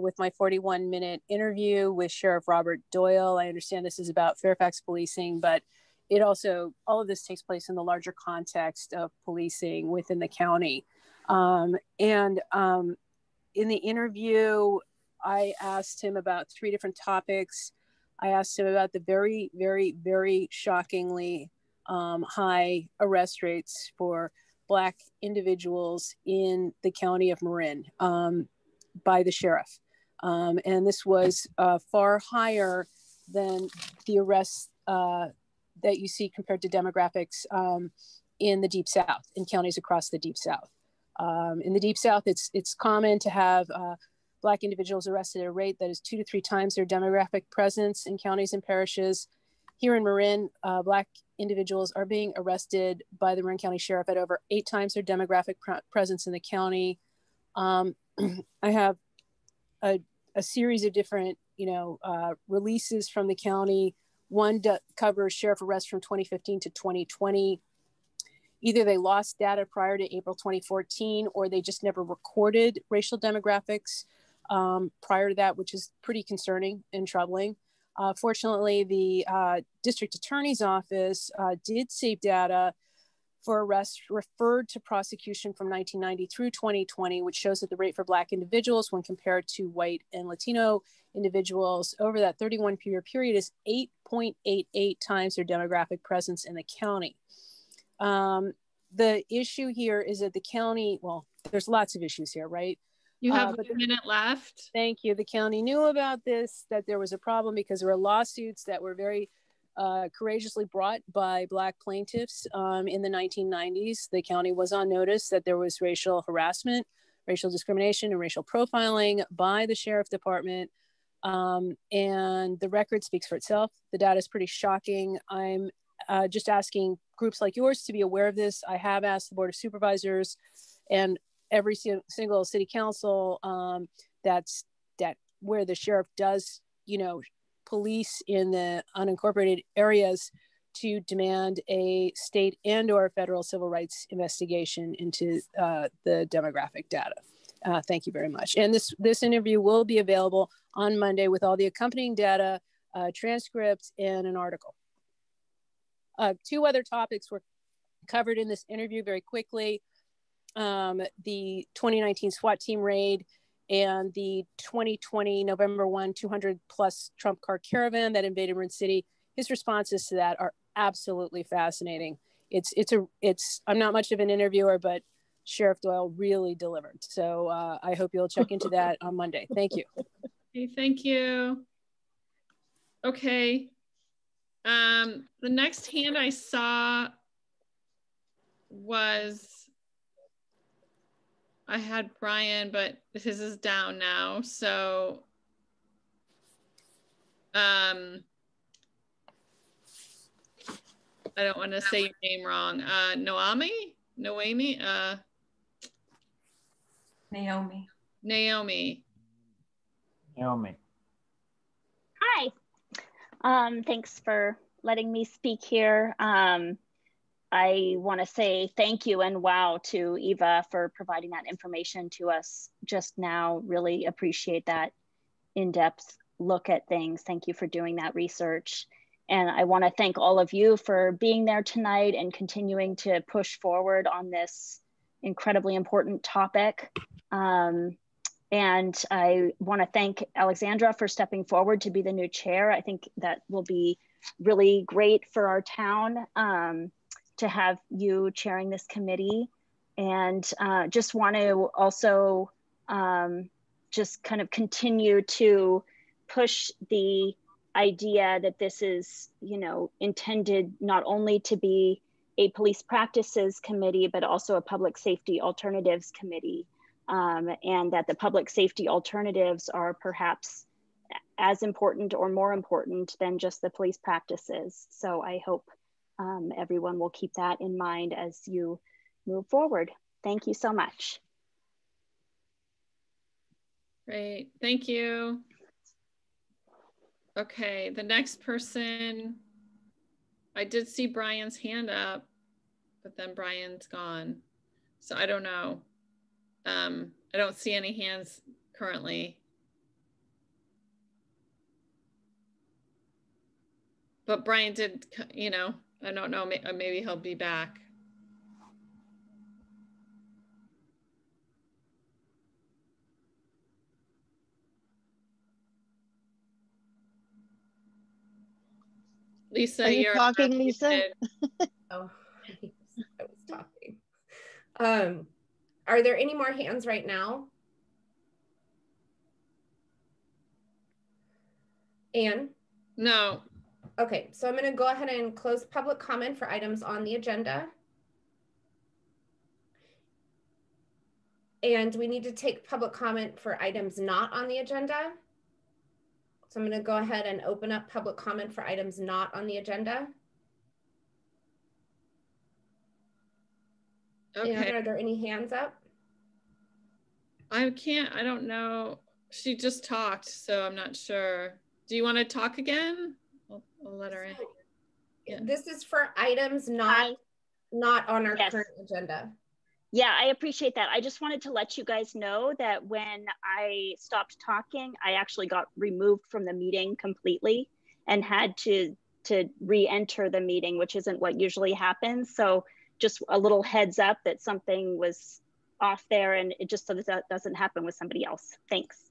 with my 41-minute interview with Sheriff Robert Doyle. I understand this is about Fairfax policing, but it also, all of this takes place in the larger context of policing within the county. In the interview, I asked him about 3 different topics. I asked him about the very, very, very shockingly high arrest rates for Black individuals in the county of Marin by the sheriff. And this was far higher than the arrests that you see compared to demographics in the Deep South, in counties across the Deep South. In the Deep South, it's common to have Black individuals arrested at a rate that is 2 to 3 times their demographic presence in counties and parishes. Here in Marin, Black individuals are being arrested by the Marin County Sheriff at over 8 times their demographic presence in the county. I have a series of different, releases from the county. One covers sheriff arrests from 2015 to 2020. Either they lost data prior to April 2014, or they just never recorded racial demographics prior to that, which is pretty concerning and troubling. Fortunately, the district attorney's office did save data for arrests referred to prosecution from 1990 through 2020, which shows that the rate for Black individuals when compared to white and Latino individuals over that 31-year period is 8.88 times their demographic presence in the county. The issue here is that the county, well, there's lots of issues here, right? You have 1 minute left. Thank you. The county knew about this, that there was a problem because there were lawsuits that were very courageously brought by Black plaintiffs in the 1990s. The county was on notice that there was racial harassment, racial discrimination, and racial profiling by the sheriff department. And the record speaks for itself. The data is pretty shocking. I'm just asking groups like yours to be aware of this. I have asked the Board of Supervisors and every single city council that where the sheriff does, police in the unincorporated areas to demand a state and or federal civil rights investigation into the demographic data. Thank you very much. And this interview will be available on Monday with all the accompanying data, transcripts, and an article. 2 other topics were covered in this interview very quickly. The 2019 SWAT team raid and the 2020 November 1 200+ Trump car caravan that invaded Marin City. His responses to that are absolutely fascinating. I'm not much of an interviewer, but Sheriff Doyle really delivered. So I hope you'll check into that on Monday. Thank you. Okay, thank you. Okay. The next hand I saw was, I had Brian, but his is down now. So I don't want to say your name wrong. Naomi? Naomi? Naomi. Hi. Thanks for letting me speak here. I want to say thank you and wow to Eva for providing that information to us just now. Really appreciate that in-depth look at things. Thank you for doing that research. And I want to thank all of you for being there tonight and continuing to push forward on this incredibly important topic. And I want to thank Alexandra for stepping forward to be the new chair. I think that will be really great for our town to have you chairing this committee. And just want to also just kind of continue to push the idea that this is, you know, intended not only to be a police practices committee, but also a public safety alternatives committee. And that the public safety alternatives are perhaps as important or more important than just the police practices. So I hope everyone will keep that in mind as you move forward. Thank you so much. Great, thank you. Okay, the next person, I did see Brian's hand up, but then Brian's gone. So I don't know. I don't see any hands currently. But Brian did, you know, I don't know, maybe he'll be back. Lisa, are you talking, Lisa? Oh, I was talking. Are there any more hands right now? Anne? No. Okay, so I'm going to go ahead and close public comment for items on the agenda. And we need to take public comment for items not on the agenda. So I'm going to go ahead and open up public comment for items not on the agenda. Okay. And are there any hands up? I don't know. She just talked, so I'm not sure. Do you want to talk again? I'll let her in. Yeah. This is for items not on our current agenda. Yeah, I appreciate that. I just wanted to let you guys know that when I stopped talking, I actually got removed from the meeting completely and had to re-enter the meeting, which isn't what usually happens. So just a little heads up that something was off there, and it just so that doesn't happen with somebody else. Thanks.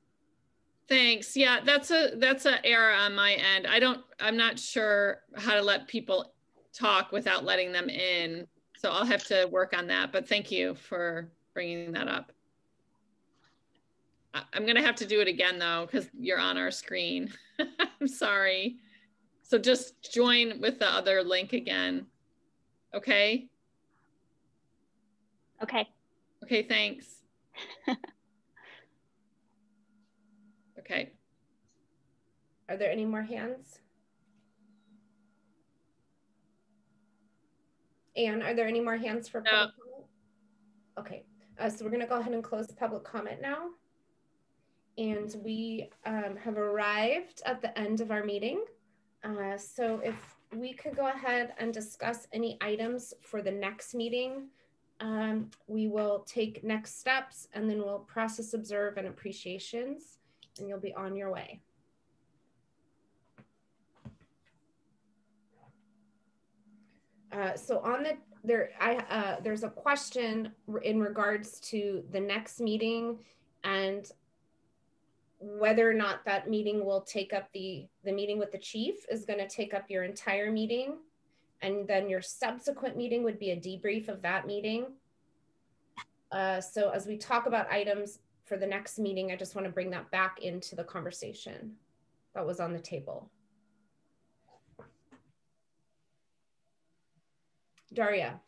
Thanks. Yeah, that's an error on my end. I'm not sure how to let people talk without letting them in. So I'll have to work on that, but thank you for bringing that up. I'm gonna have to do it again though, because you're on our screen. I'm sorry. So just join with the other link again. Okay? Okay. Okay, thanks. Okay. Are there any more hands? Anne, are there any more hands for public comment? Okay, so we're gonna go ahead and close public comment now. And we have arrived at the end of our meeting. So if we could go ahead and discuss any items for the next meeting, we will take next steps and then we'll process, observe, and appreciations, and you'll be on your way. So on there's a question in regards to the next meeting, and whether or not that meeting will take up the meeting with the chief is going to take up your entire meeting. And then your subsequent meeting would be a debrief of that meeting. So as we talk about items for the next meeting, I just want to bring that back into the conversation that was on the table. Daria.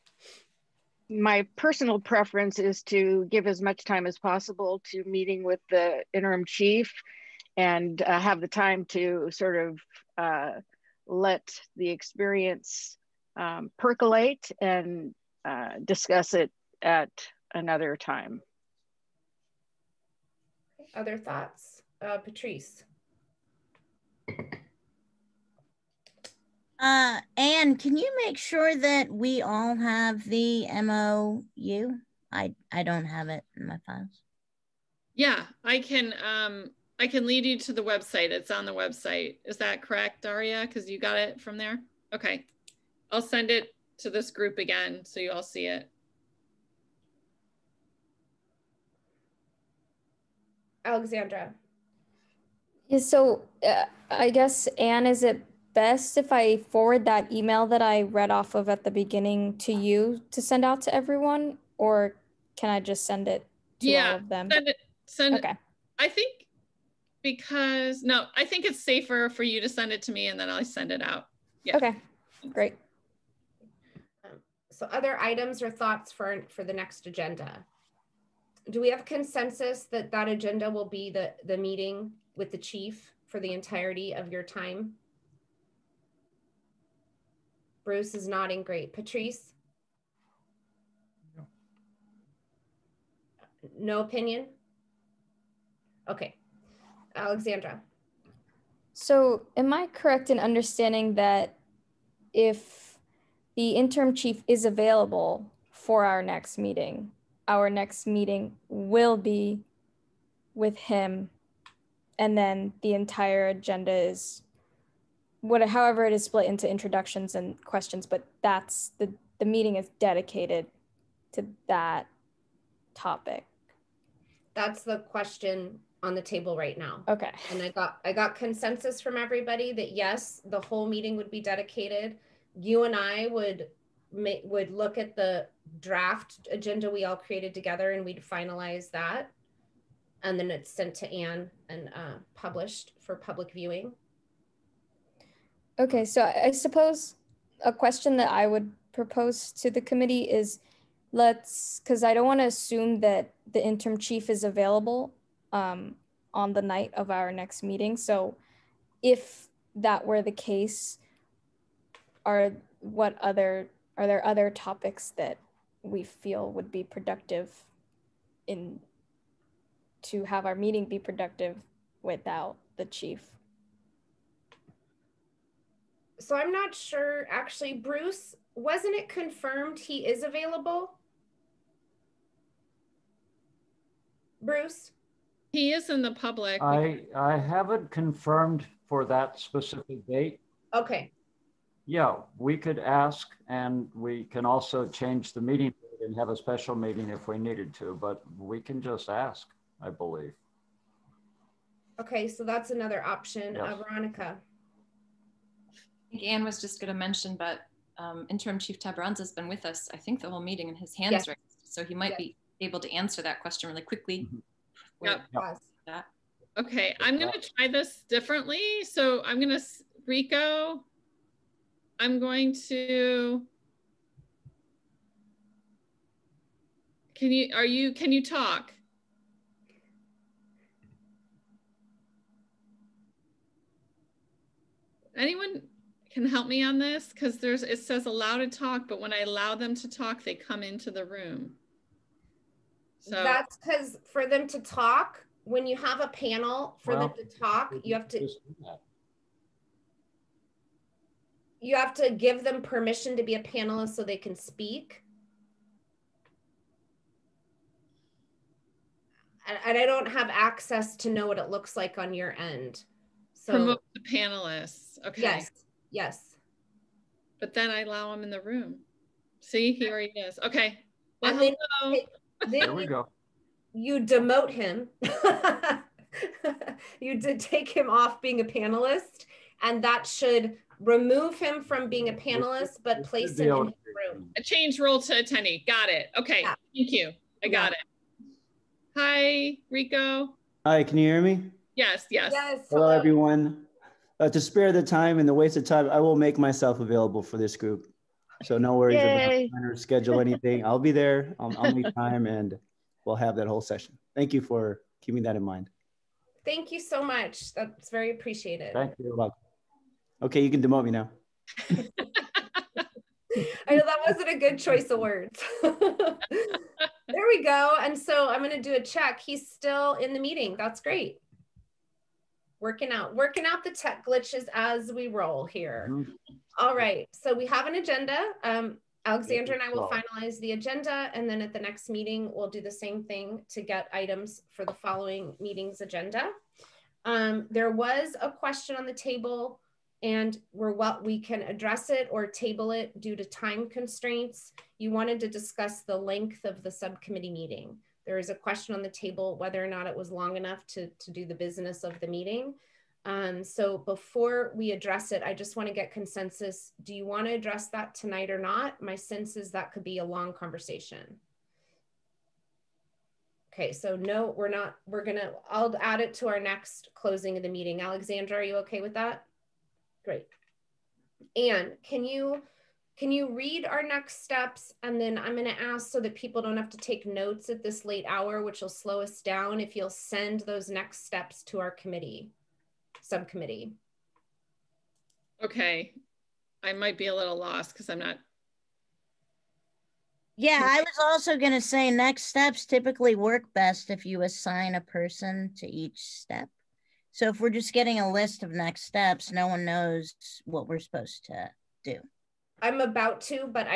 My personal preference is to give as much time as possible to meeting with the interim chief and have the time to sort of let the experience percolate and discuss it at another time. Other thoughts? Patrice. Anne, can you make sure that we all have the MOU? I don't have it in my files. Yeah, I can lead you to the website. It's on the website. Is that correct, Daria? Because you got it from there? Okay. I'll send it to this group again so you all see it. Alexandra. Yeah, so I guess, Anne, is it best if I forward that email that I read off of at the beginning to you to send out to everyone, or can I just send it to all of them? Send okay. it. I think I think it's safer for you to send it to me and then I'll send it out. Yeah. Okay, great. So other items or thoughts for the next agenda? Do we have consensus that that agenda will be the meeting with the chief for the entirety of your time? Bruce is nodding. Great. Patrice? No opinion? Okay. Alexandra? So am I correct in understanding that if the interim chief is available for our next meeting will be with him, and then the entire agenda is however it is split into introductions and questions, but that's the meeting is dedicated to that topic? That's the question on the table right now. Okay. And I got consensus from everybody that yes, the whole meeting would be dedicated. You and I would look at the draft agenda we all created together and we'd finalize that. And then it's sent to Anne and published for public viewing. Okay, so I suppose a question that I would propose to the committee is because I don't want to assume that the interim chief is available on the night of our next meeting. So if that were the case, are there other topics that we feel would be productive to have our meeting be productive without the chief? So I'm not sure, actually, Bruce, wasn't it confirmed he is available? Bruce? He is in the public. I haven't confirmed for that specific date. Okay. Yeah, we could ask, and we can also change the meeting and have a special meeting if we needed to, but we can just ask, I believe. Okay, so that's another option. Yes. Veronica. I think Anne was just going to mention, but Interim Chief Tabaranza has been with us, I think, the whole meeting, and his hands raised, so he might be able to answer that question really quickly. Yep. That. Okay, I'm going to try this differently. So I'm going to, Rico, I'm going to, can you talk? Anyone can help me on this? Because it says allow to talk, but when I allow them to talk, they come into the room. So that's because for them to talk, when you have a panel for them to talk, you have to give them permission to be a panelist so they can speak. And I don't have access to know what it looks like on your end. So promote the panelists. Okay. Yes. Yes. But then I allow them in the room. See, here he is. Okay. Well, and hello. then there we go. You demote him You did take him off being a panelist, and that should remove him from being a panelist, but place him in his room. A change role to attendee. Got it. Okay. Yeah. Thank you. I got it. Hi, Rico. Hi, can you hear me? Yes, yes. Yes. Hello, everyone. To spare the time and the waste of time, I will make myself available for this group. So no worries Yay. about or schedule anything. I'll be there. I'll make time and we'll have that whole session. Thank you for keeping that in mind. Thank you so much. That's very appreciated. Thank you. You're welcome. Okay, you can demote me now. I know that wasn't a good choice of words. There we go. And so I'm going to do a check. He's still in the meeting. That's great. Working out the tech glitches as we roll here. Mhm. All right. So we have an agenda. Alexandra and I will finalize the agenda, and then at the next meeting, we'll do the same thing to get items for the following meeting's agenda. There was a question on the table, and we can address it or table it due to time constraints. You wanted to discuss the length of the subcommittee meeting. There is a question on the table whether or not it was long enough to do the business of the meeting. So before we address it, I just want to get consensus. Do you want to address that tonight or not? My sense is that could be a long conversation. Okay, so no, we're not. I'll add it to our next closing of the meeting. Alexandra, are you okay with that? Great. Anne, can you read our next steps? And then I'm going to ask, so that people don't have to take notes at this late hour, which will slow us down, if you'll send those next steps to our subcommittee. Okay. I might be a little lost because I'm not. Yeah, I was also going to say next steps typically work best if you assign a person to each step. So if we're just getting a list of next steps, no one knows what we're supposed to do. I'm about to, but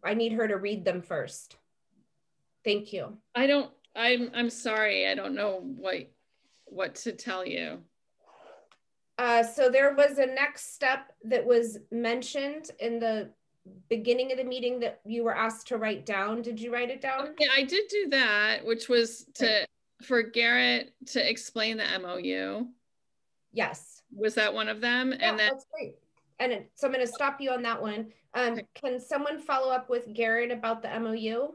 I need her to read them first. Thank you. I'm sorry. I don't know what to tell you. So there was a next step that was mentioned in the beginning of the meeting that you were asked to write down. Did you write it down? Yeah, I did do that, which was for Garrett to explain the MOU. Yes. Was that one of them? Yeah, and then that's great. And so I'm going to stop you on that one. Can someone follow up with Garrett about the MOU?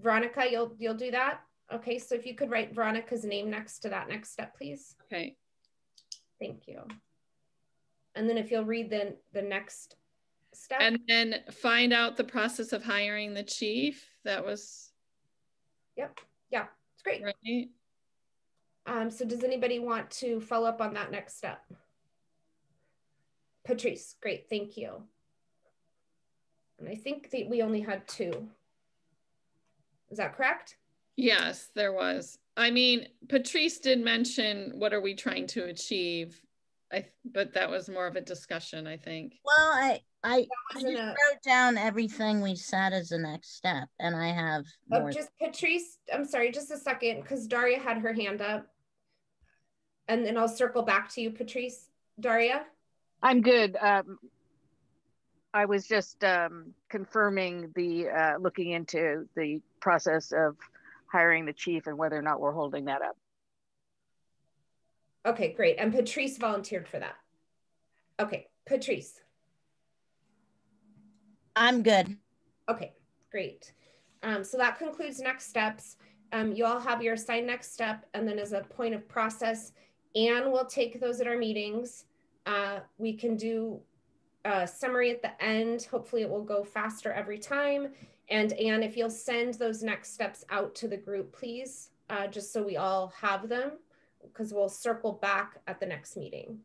Veronica, you'll do that? Okay, so if you could write Veronica's name next to that next step, please. Okay. Thank you. And then if you'll read the next step. And then find out the process of hiring the chief. That was. Yep. Yeah, it's great. Right. So does anybody want to follow up on that next step? Patrice, great, thank you. And I think that we only had 2. Is that correct? Yes, there was. I mean, Patrice did mention what are we trying to achieve, but that was more of a discussion, I think. Well, I just wrote down everything we said as the next step, and I have more. Just Patrice, I'm sorry, just a second, because Daria had her hand up. And then I'll circle back to you, Patrice. Daria? I'm good. I was just confirming the looking into the process of hiring the chief and whether or not we're holding that up. Okay, great. And Patrice volunteered for that. Okay, Patrice. I'm good. Okay, great. So that concludes next steps. You all have your assigned next step, and then as a point of process, Anne will take those at our meetings. We can do a summary at the end. Hopefully it will go faster every time. And Anne, if you'll send those next steps out to the group, please, just so we all have them, because we'll circle back at the next meeting.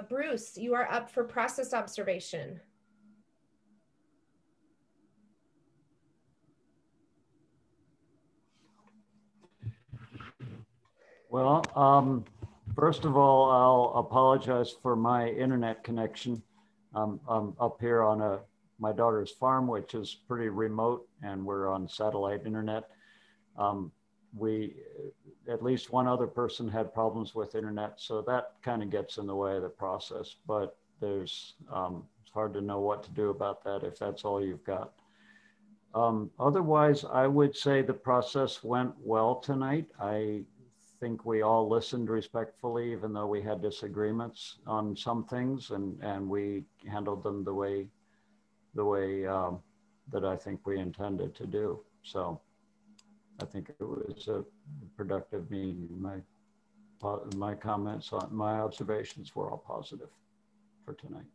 Bruce, you are up for process observation. Well, first of all, I'll apologize for my internet connection. I'm up here on my daughter's farm, which is pretty remote, and we're on satellite internet. At least one other person had problems with internet, so that kind of gets in the way of the process, but it's hard to know what to do about that if that's all you've got. Otherwise, I would say the process went well tonight. I think we all listened respectfully, even though we had disagreements on some things, and we handled them the way that I think we intended to do. So I think it was a productive meeting. My comments on my observations were all positive for tonight.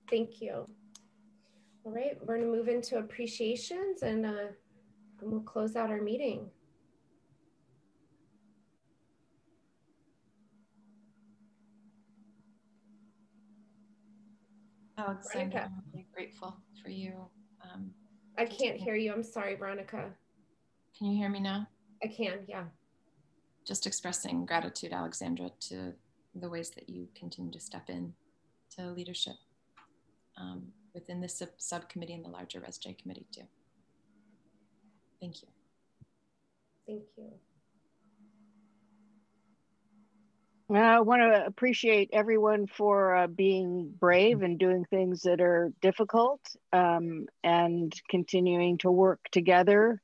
Thank you. All right, we're gonna move into appreciations and we'll close out our meeting. Alexandra, I'm really grateful for you. I can't hear you. I'm sorry, Veronica. Can you hear me now? I can, yeah. Just expressing gratitude, Alexandra, to the ways that you continue to step in to leadership within this subcommittee and the larger RESJ committee too. Thank you. Thank you. I want to appreciate everyone for being brave and doing things that are difficult and continuing to work together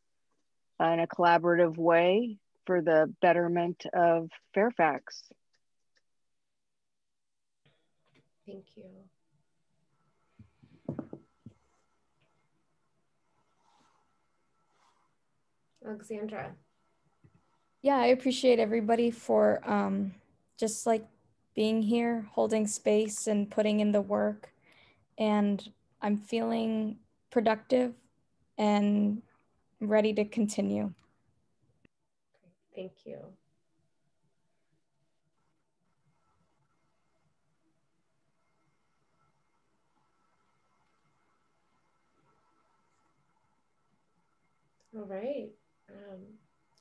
in a collaborative way for the betterment of Fairfax. Thank you. Alexandra. Yeah, I appreciate everybody for just like being here, holding space and putting in the work. And I'm feeling productive and ready to continue. Thank you. All right.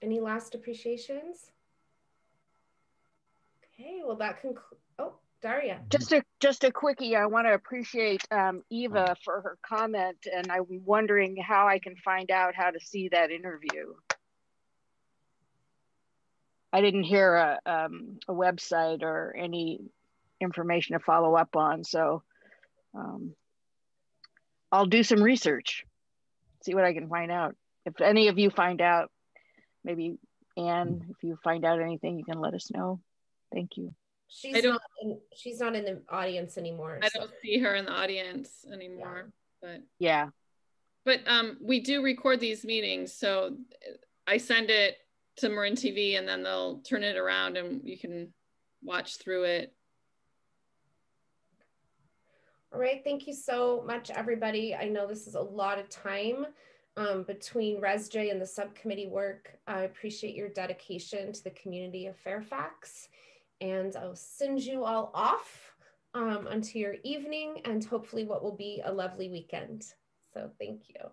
Any last appreciations? Okay, well that concludes. Oh, Daria. Just a quickie. I want to appreciate Eva for her comment, and I'm wondering how I can find out how to see that interview. I didn't hear a website or any information to follow up on, so I'll do some research, see what I can find out. If any of you find out, maybe Anne, if you find out anything, you can let us know. Thank you. She's not in the audience anymore. I don't see her in the audience anymore. Yeah. But we do record these meetings, so I send it to Marin TV and then they'll turn it around and you can watch through it. All right, thank you so much, everybody. I know this is a lot of time between RESJ and the subcommittee work. I appreciate your dedication to the community of Fairfax, and I'll send you all off onto your evening and hopefully what will be a lovely weekend. So thank you.